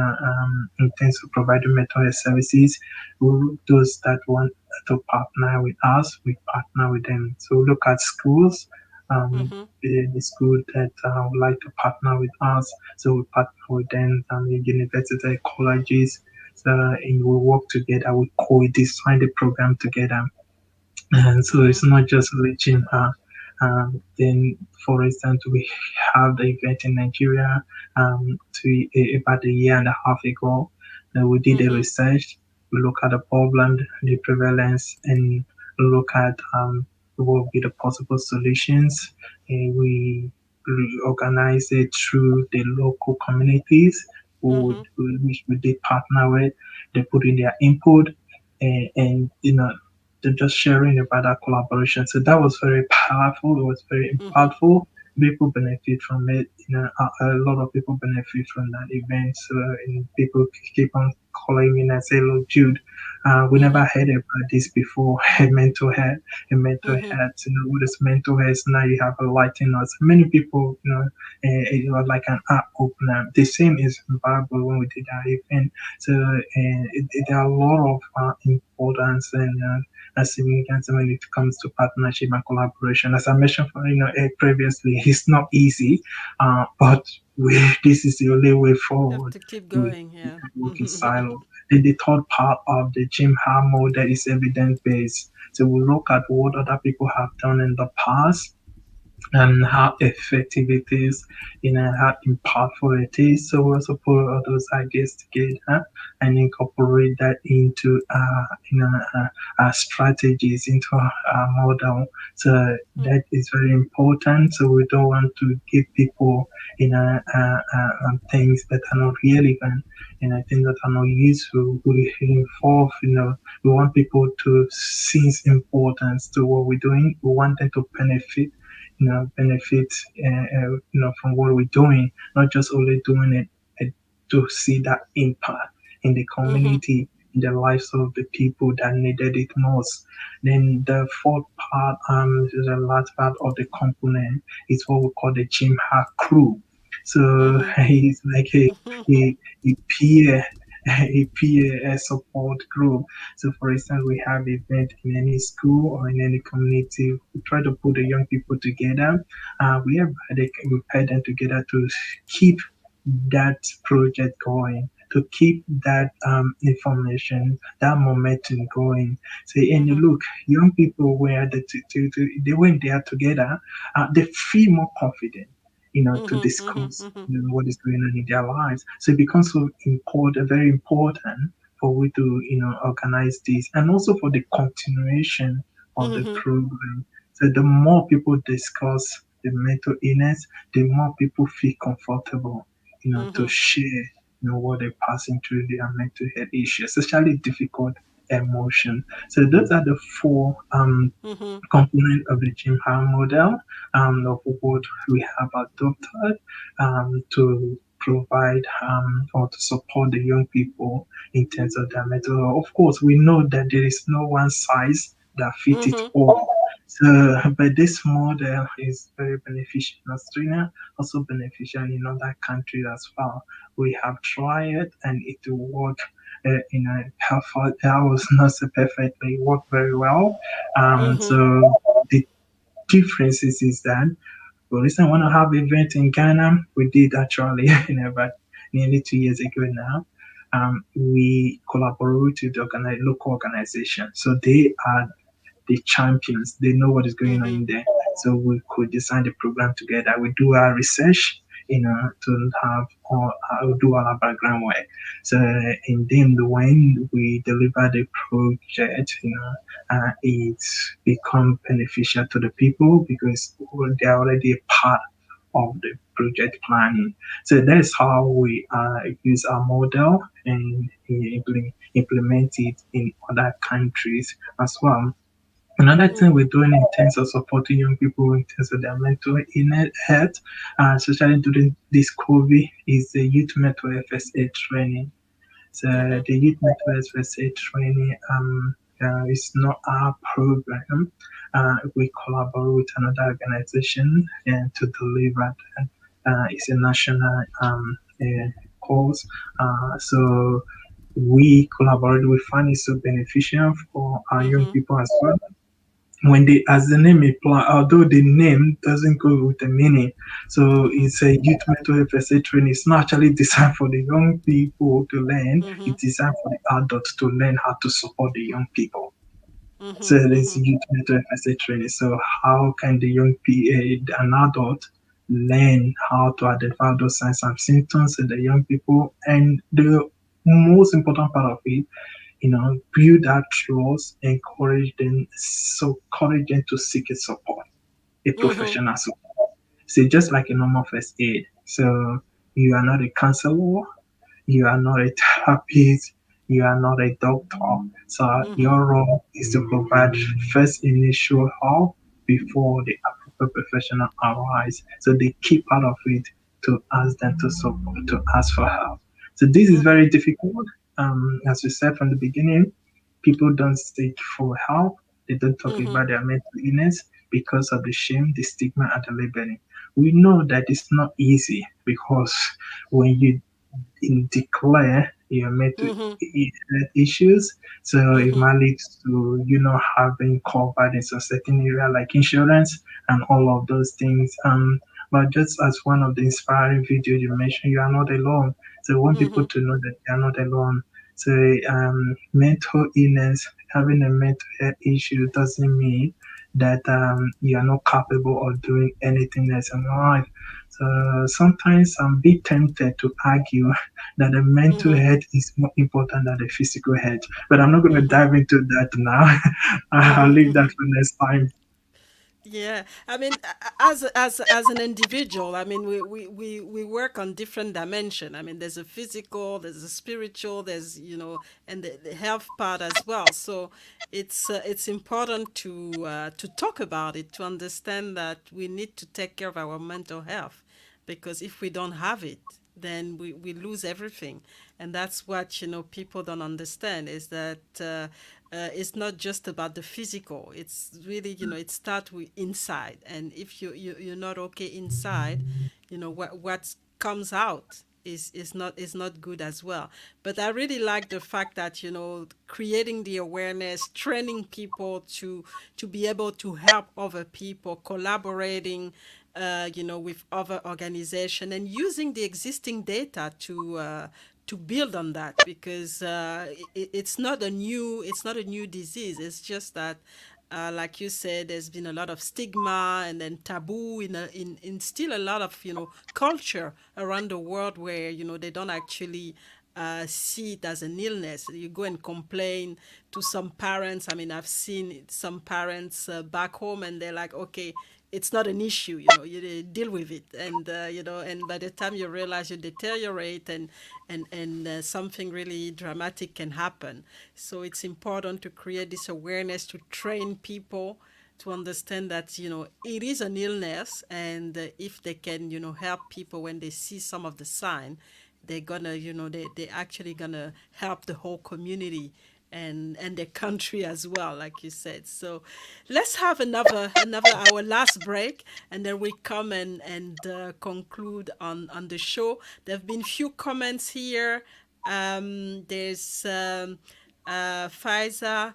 terms of providing mental health services. Those that want to partner with us, we partner with them. So look at schools, the school that would like to partner with us. So we partner with them, university, colleges. So and we work together, we co-design the program together. And so it's not just reaching then, for instance, we have the event in Nigeria about a year and a half ago. We did the research, we look at the problem, the prevalence, and look at what would be the possible solutions. And we organize it through the local communities which we did partner with. They put in their input, and they're just sharing about that collaboration. So that was very powerful. It was very impactful. People benefit from it. A lot of people benefit from that event. So and people keep on calling me and say, "Look, Jude, we never heard about this before. mental health, what is mental health? Now you have enlightened us." Many people, it was like an eye opener. The same is Zimbabwe when we did our event. So there are a lot of importance and significance when it comes to partnership and collaboration. As I mentioned previously, it's not easy, but this is the only way You have forward. to keep We going, yeah. can work in silo. Then the third part of the GYMHA model is evidence based. So we look at what other people have done in the past and how effective it is, how impactful it is. So we also put all those ideas together and incorporate that into strategies, into our model. So that is very important. So we don't want to give people things that are not relevant and things that are not useful. We involve, we want people to see importance to what we're doing. We want them to benefit from what we're doing, not just only doing it to see that impact in the community, in the lives of the people that needed it most. Then the fourth part, the last part of the component is what we call the GYMHA crew. So it's like a peer support group. So, for instance, we have event in any school or in any community. We try to put the young people together. We pair them together to keep that project going, to keep that information, that momentum going. So, and look, young people were they went there together. They feel more confident, to discuss what is going on in their lives. So it becomes so important, very important for we to, organize this and also for the continuation of the program. So the more people discuss the mental illness, the more people feel comfortable, to share, what they're passing through their mental health issues, especially difficult emotion. So those are the four component of the GYMHA model of what we have adopted to provide or to support the young people in terms of their mental health. Of course, we know that there is no one size that fits it all. So, but this model is very beneficial in Australia, also beneficial in other countries as well. We have tried it and it will work. How far that was not so perfectly, it worked very well. So the differences is that, for instance, when I have event in Ghana, we did actually about nearly 2 years ago now. We collaborate with the local organization, so they are the champions. They know what is going on in there. So we could design the program together. We do our research, to have or do our background work. So, and then when we deliver the project, it's become beneficial to the people because they're already a part of the project planning. So that's how we use our model and implement it in other countries as well. Another thing we're doing in terms of supporting young people in terms of their mental health, especially during this COVID, is the youth mental health first aid training. So the Youth Mental Health First Aid Training is not our program. We collaborate with another organization to deliver that. It's a national course. So we collaborate. We find it so beneficial for our young people as well when they, as the name implies, although the name doesn't go with the meaning, so it's a youth mental health first aid training. It's not actually designed for the young people to learn. It's designed for the adults to learn how to support the young people. So there's youth mental health first aid training. So how can the an adult learn how to identify those signs and symptoms in the young people? And the most important part of it, build that trust, encourage them to seek a support, a professional support. So just like a normal first aid. So you are not a counselor, you are not a therapist, you are not a doctor. So your role is to provide first initial help before the appropriate professional arrives. So the key part of it to ask them to support, to ask for help. So this is very difficult. As we said from the beginning, people don't seek for help. They don't talk about their mental illness because of the shame, the stigma, and the labeling. We know that it's not easy because when you declare your mental issues, so it might lead to having covered in some certain area like insurance and all of those things. But just as one of the inspiring videos you mentioned, you are not alone. So I want people to know that they are not alone. So mental illness, having a mental health issue doesn't mean that you are not capable of doing anything else in life. So sometimes I'm a bit tempted to argue that the mental health is more important than the physical health. But I'm not going to dive into that now. I'll leave that for next time. Yeah, I mean, as an individual, I mean, we work on different dimension. I mean, there's a physical, there's a spiritual, there's and the health part as well. So it's important to talk about it, to understand that we need to take care of our mental health, because if we don't have it, then we lose everything. And that's what people don't understand, is that it's not just about the physical. It's really it starts with inside. And if you're not okay inside, what comes out is not good as well. But I really like the fact that creating the awareness, training people to be able to help other people, collaborating with other organization, and using the existing data to build on that, because it's not a new disease. It's just that, like you said, there's been a lot of stigma and then taboo in still a lot of culture around the world, where they don't actually see it as an illness. You go and complain to some parents. I mean, I've seen some parents back home, and they're like, okay, it's not an issue, you deal with it, and and by the time you realize, you deteriorate, and something really dramatic can happen. So it's important to create this awareness, to train people to understand that it is an illness, and if they can help people when they see some of the sign, they're gonna they actually gonna help the whole community and the country as well, like you said. So let's have another our last break, and then we come and conclude on the show. There have been few comments here. There's Faiza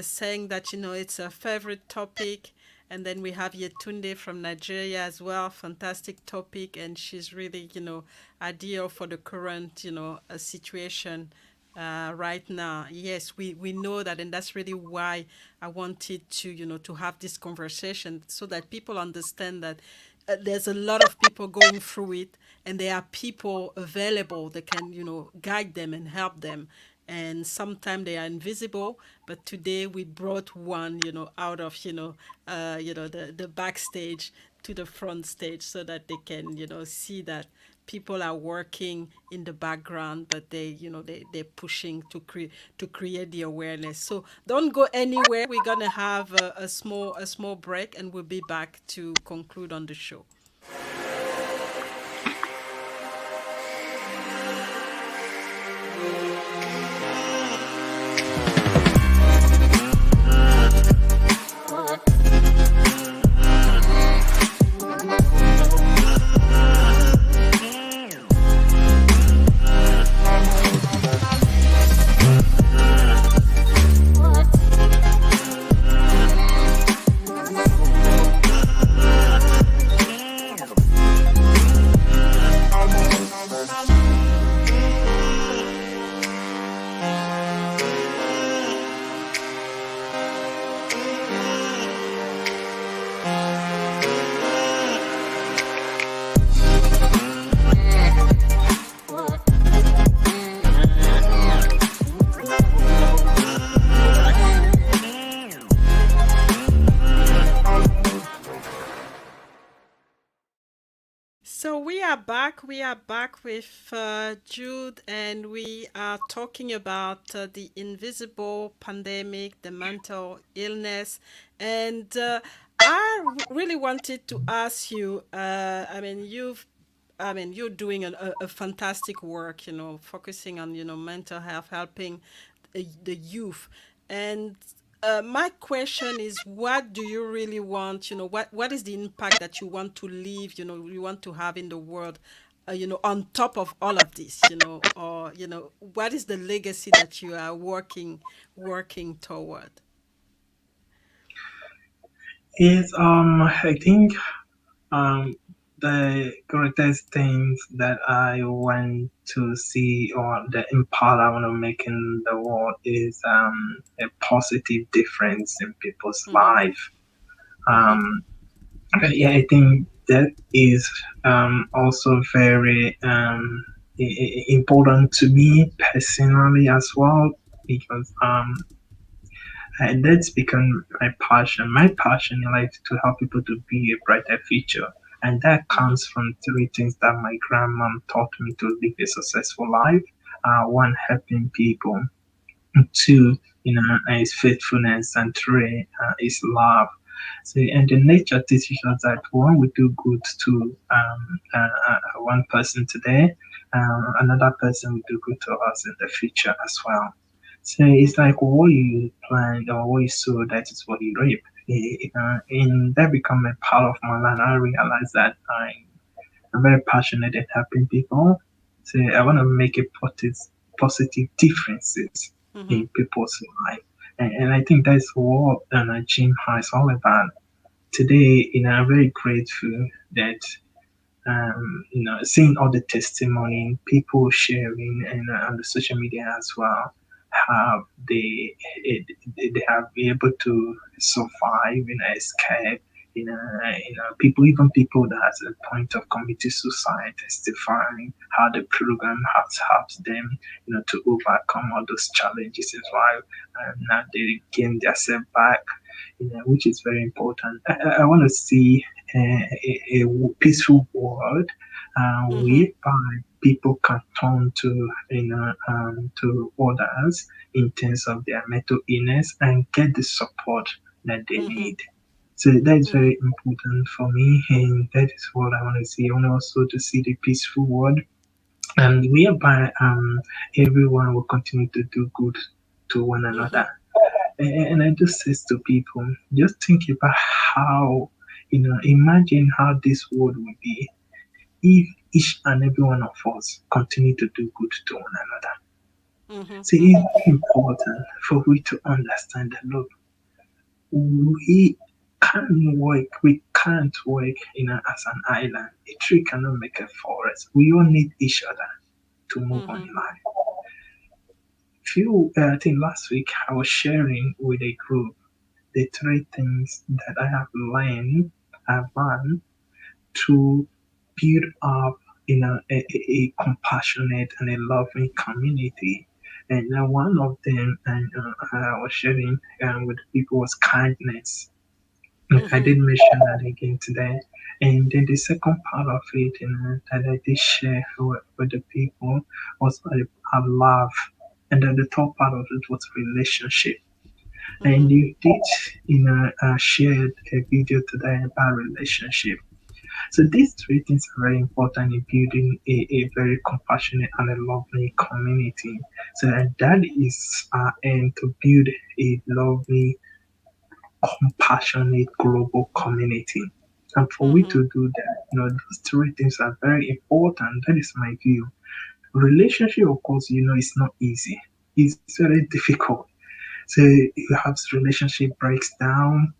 saying that it's a favorite topic. And then we have Yetunde from Nigeria as well. Fantastic topic, and she's really, ideal for the current, situation right now. Yes, we know that, and that's really why I wanted to have this conversation, so that people understand that there's a lot of people going through it, and there are people available that can guide them and help them. And sometimes they are invisible, but today we brought one out of the backstage to the front stage, so that they can see that people are working in the background, but they're pushing to create the awareness. So don't go anywhere. We're gonna have a small break, and we'll be back to conclude on the show. are back. We are back with Jude, and we are talking about the invisible pandemic, the mental illness, and really wanted to ask you. You're doing a fantastic work. Focusing on mental health, helping the youth, and my question is, what do you really want? What is the impact that you want to leave? You want to have in the world. On top of all of this, or what is the legacy that you are working toward? Yes, I think um, the greatest things that I want to see or the impact I want to make in the world is a positive difference in people's Mm-hmm. life. Mm-hmm. Um, yeah, I think that is also very important to me personally as well because and that's become my passion. My passion in life is to help people to be a brighter future. And that Mm-hmm. comes from three things that my grandmom taught me to live a successful life. One, helping people. Mm-hmm. Two, is faithfulness. And three, is love. So, and the nature teaches us that when we do good to one person today, another person will do good to us in the future as well. So it's Mm-hmm. like what you plant or what you sow, that is what you reap. And that become a part of my life. I realize that I'm very passionate at helping people. So I want to make a positive differences Mm-hmm. in people's life. And I think that's what GYMHA is all about. Today, I'm very grateful that seeing all the testimony, people sharing, and on the social media as well, how they have been able to survive, escape. People that has a point of committing suicide testifying how the program has helped them, to overcome all those challenges in life, and now they gain their self back, which is very important. I want to see a peaceful world Mm-hmm. whereby people can turn to others in terms of their mental illness and get the support that they Mm-hmm. need. So that is Mm-hmm. very important for me, and that is what I want to see. I want also to see the peaceful world, and whereby everyone will continue to do good to one Mm-hmm. another. And I just says to people, just think about how, imagine how this world would be if each and every one of us continue to do good to one another. Mm-hmm. So Mm-hmm. it's important for we to understand that, look, we we can't work as an island. A tree cannot make a forest. We all need each other to move on Mm-hmm. in life. I think last week I was sharing with a group the three things that I've learned to build up a compassionate and a loving community. And one of them, and I was sharing with people, was kindness. I Mm-hmm. did mention that again today. And then the second part of it, that I did share with the people was love. And then the third part of it was relationship. Mm-hmm. And you did, shared a video today about relationship. So these three things are very important in building a very compassionate and a lovely community. So that is our aim, to build a lovely, compassionate global community. And for we Mm-hmm. to do that, those three things are very important. That is my view. Relationship, of course, is not easy. It's very difficult. So you have relationship breaks down.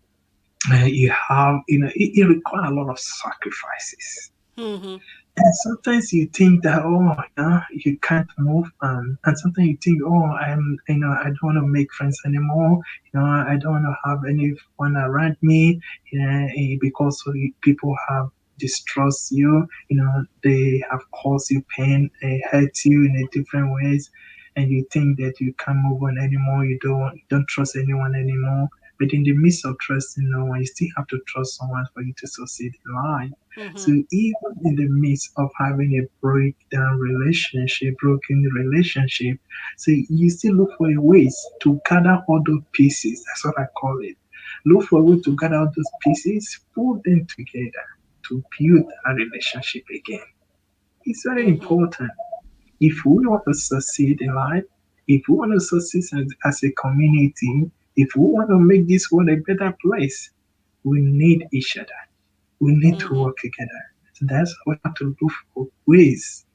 You have, it requires a lot of sacrifices. Mm-hmm. And sometimes you think that, oh, you can't move, and sometimes you think, oh, I don't want to make friends anymore. I don't want to have anyone around me, because people have distrust you. They have caused you pain, they hurt you in a different ways, and you think that you can't move on anymore. You don't trust anyone anymore. But in the midst of trusting no one, you still have to trust someone for you to succeed in life. So Mm-hmm. even in the midst of having a broken relationship, so you still look for a ways to gather all those pieces. That's what I call it. Look for a way to Mm-hmm. gather all those pieces, put them together to build a relationship again. It's very Mm-hmm. important. If we want to succeed in life, if we want to succeed as a community, if we want to make this world a better place, we need each other. We need to Mm-hmm. work together. So that's why we have to look for ways,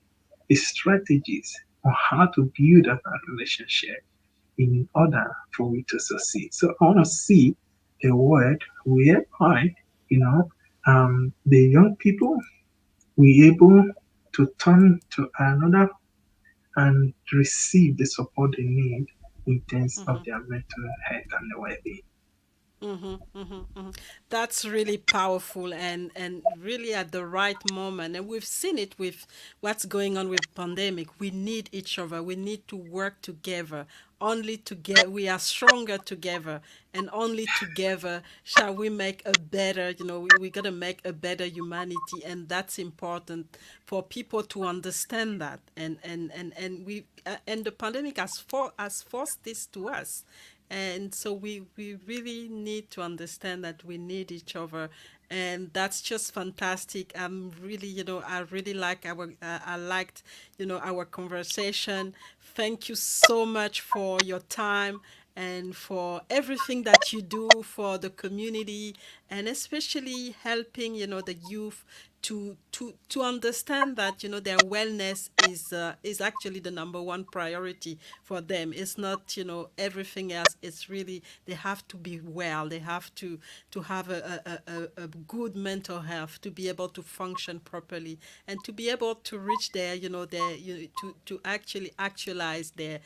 strategies on how to build up a relationship in order for we to succeed. So I want to see a world whereby, you know, the young people we able to turn to another and receive the support they need in terms of Mm-hmm. their mental health and their well-being. Mm-hmm, mm-hmm, mm-hmm. That's really powerful and really at the right moment. And we've seen it with what's going on with pandemic. We need each other. We need to work together. Only together we are stronger together, and only together shall we make a better. We gotta make a better humanity, and that's important for people to understand that. And the pandemic has forced this to us, and so we really need to understand that we need each other, and that's just fantastic. I'm really, I really like I liked, our conversation. Thank you so much for your time and for everything that you do for the community, and especially helping, the youth to understand that, their wellness is actually the number one priority for them. It's not, everything else. It's really they have to be well. They have to have a good mental health to be able to function properly and to be able to reach to actually actualize their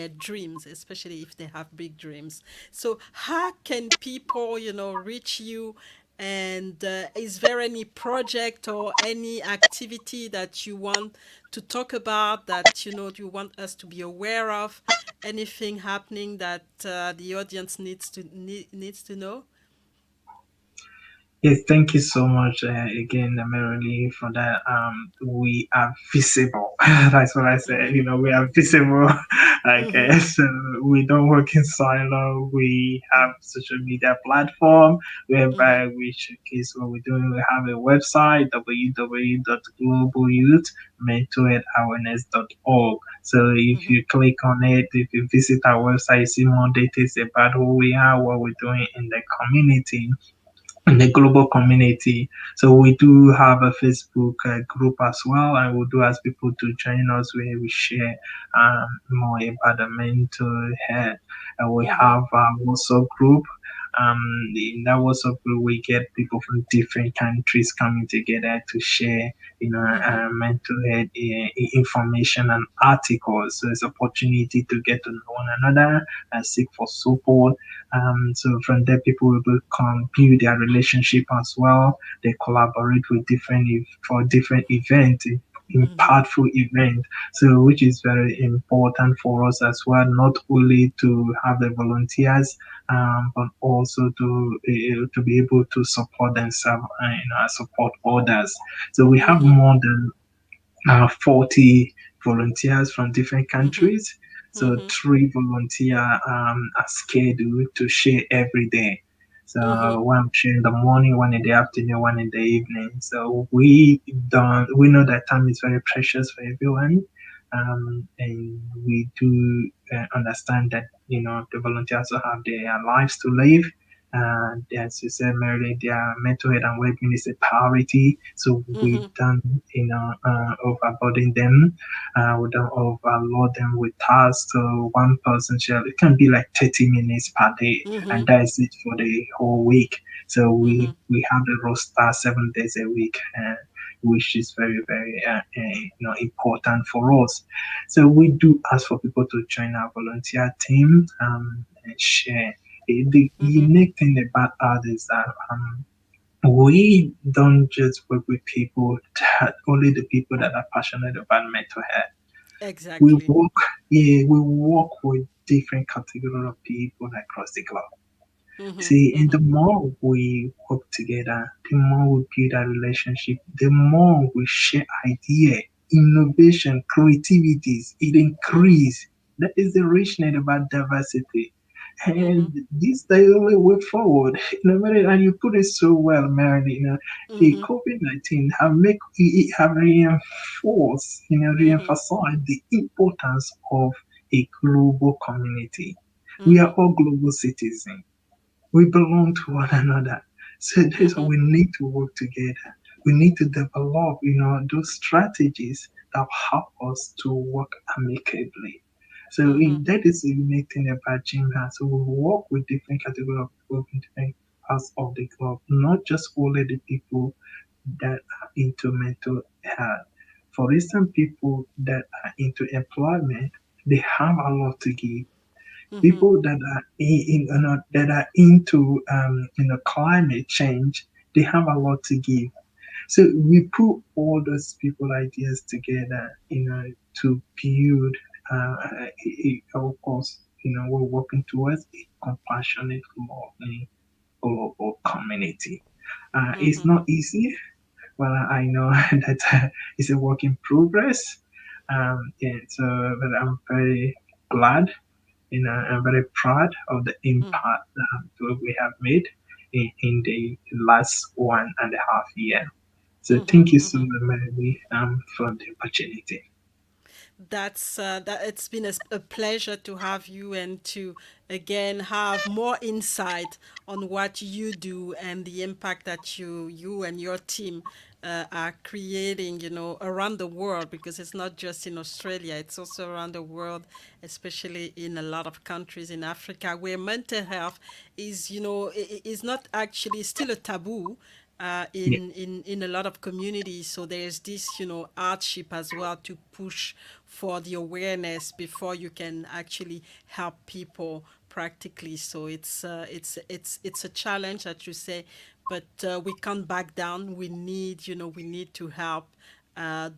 dreams, especially if they have big dreams. So how can people, reach you? And is there any project or any activity that you want to talk about, that you want us to be aware of? Anything happening that the audience needs to know? Yes, thank you so much again, Merrily, for that. We are visible. That's what I said. Mm-hmm. We are visible. I Mm-hmm. guess we don't work in silo. We have social media platform Mm-hmm. whereby we showcase what we're doing. We have a website, www.globalyouthmentalhealthawareness.org. So if Mm-hmm. you click on it, if you visit our website, you see more details about who we are, what we're doing in the community, in the global community. So we do have a Facebook group as well, and we do ask people to join us where we share more about the mental health. And we Mm-hmm. have a WhatsApp group. In that WhatsApp group, we get people from different countries coming together to share, Mm-hmm. mental health information and articles. So it's opportunity to get to know one another and seek for support. So from there, people will come build their relationship as well. They collaborate with for different events, Mm-hmm. impactful event. So which is very important for us as well, not only to have the volunteers, but also to be able to support themselves and support others. So we have Mm-hmm. more than 40 volunteers from different Mm-hmm. countries. So Mm-hmm. three volunteer are scheduled to share every day. So Mm-hmm. one share in the morning, one in the afternoon, one in the evening. So we know that time is very precious for everyone. And we do understand that, the volunteers also have their lives to live. As you said, Mary, their mental health and well-being is a priority. So we Mm-hmm. don't, overburden them. We don't overload them with tasks. So one person shall it can be like 30 minutes per day, Mm-hmm. and that is it for the whole week. So Mm-hmm. we have the roster 7 days a week, which is very very important for us. So we do ask for people to join our volunteer team and share. The Mm-hmm. unique thing about us is that we don't just work with people that only the people that are passionate about mental health. We Exactly. work, yeah, we work with different categories of people across the globe. See, and the more we work together, the more we build a relationship, the more we share idea, innovation, creativities, it increase. That is the richness about diversity. And this is the only way forward. And you put it so well, Mary. The COVID-19 have it have reinforced, reemphasized the importance of a global community. We are all global citizens. We belong to one another. So that's why we need to work together. We need to develop, those strategies that help us to work amicably. So that is the unique thing about GYMHA. So we work with different categories of people in different parts of the globe, not just only the people that are into mental health. For instance, people that are into employment, they have a lot to give. People that are that are into climate change, they have a lot to give. So we put all those people ideas together, to build, of course, we're working towards a compassionate, loving global community. It's not easy. Well, I know that it's a work in progress. Yeah, so, but I'm very glad, I'm very proud of the impact that we have made in the last 1.5 year. So thank you so much, Mary, for the opportunity. That it's been a pleasure to have you and to again have more insight on what you do and the impact that you and your team are creating, around the world, because it's not just in Australia, it's also around the world, especially in a lot of countries in Africa where mental health is, is not actually still a taboo Yeah, in a lot of communities. So there's this, hardship as well to push for the awareness before you can actually help people practically. So it's a challenge that you say, but we can't back down. We need to help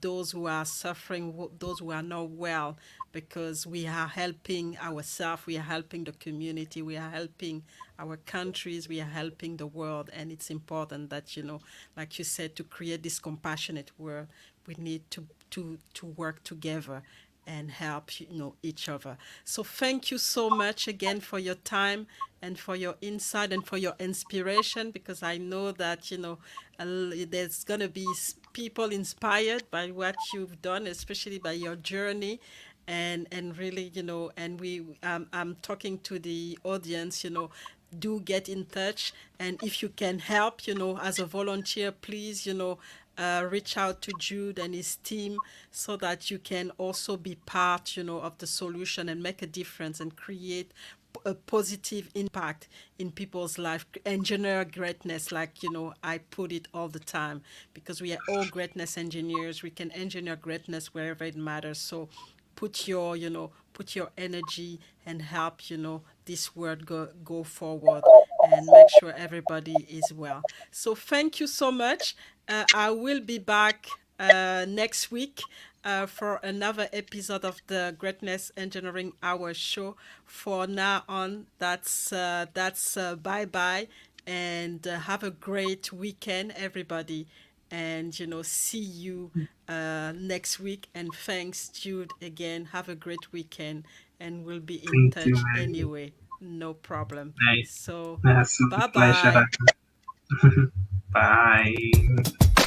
those who are suffering, those who are not well, because we are helping ourselves, we are helping the community, we are helping our countries, we are helping the world. And it's important that, like you said, to create this compassionate world, we need to work together and help, each other. So thank you so much again for your time and for your insight and for your inspiration, because I know that, there's going to be people inspired by what you've done, especially by your journey. And really, and I'm talking to the audience, do get in touch. And if you can help, as a volunteer, please, reach out to Jude and his team, so that you can also be part, of the solution and make a difference and create a positive impact in people's life. Engineer greatness, like, I put it all the time, because we are all greatness engineers. We can engineer greatness wherever it matters. So put your energy and help, this world go forward, and make sure everybody is well. So thank you so much. I will be back next week for another episode of the Greatness Engineering Hour show. For now on, that's bye bye, and have a great weekend, everybody. And, see you next week. And thanks, Jude, again. Have a great weekend, and we'll be in thank you, touch Mary. anyway. No problem. Nice. So That's a bye pleasure. bye. Bye.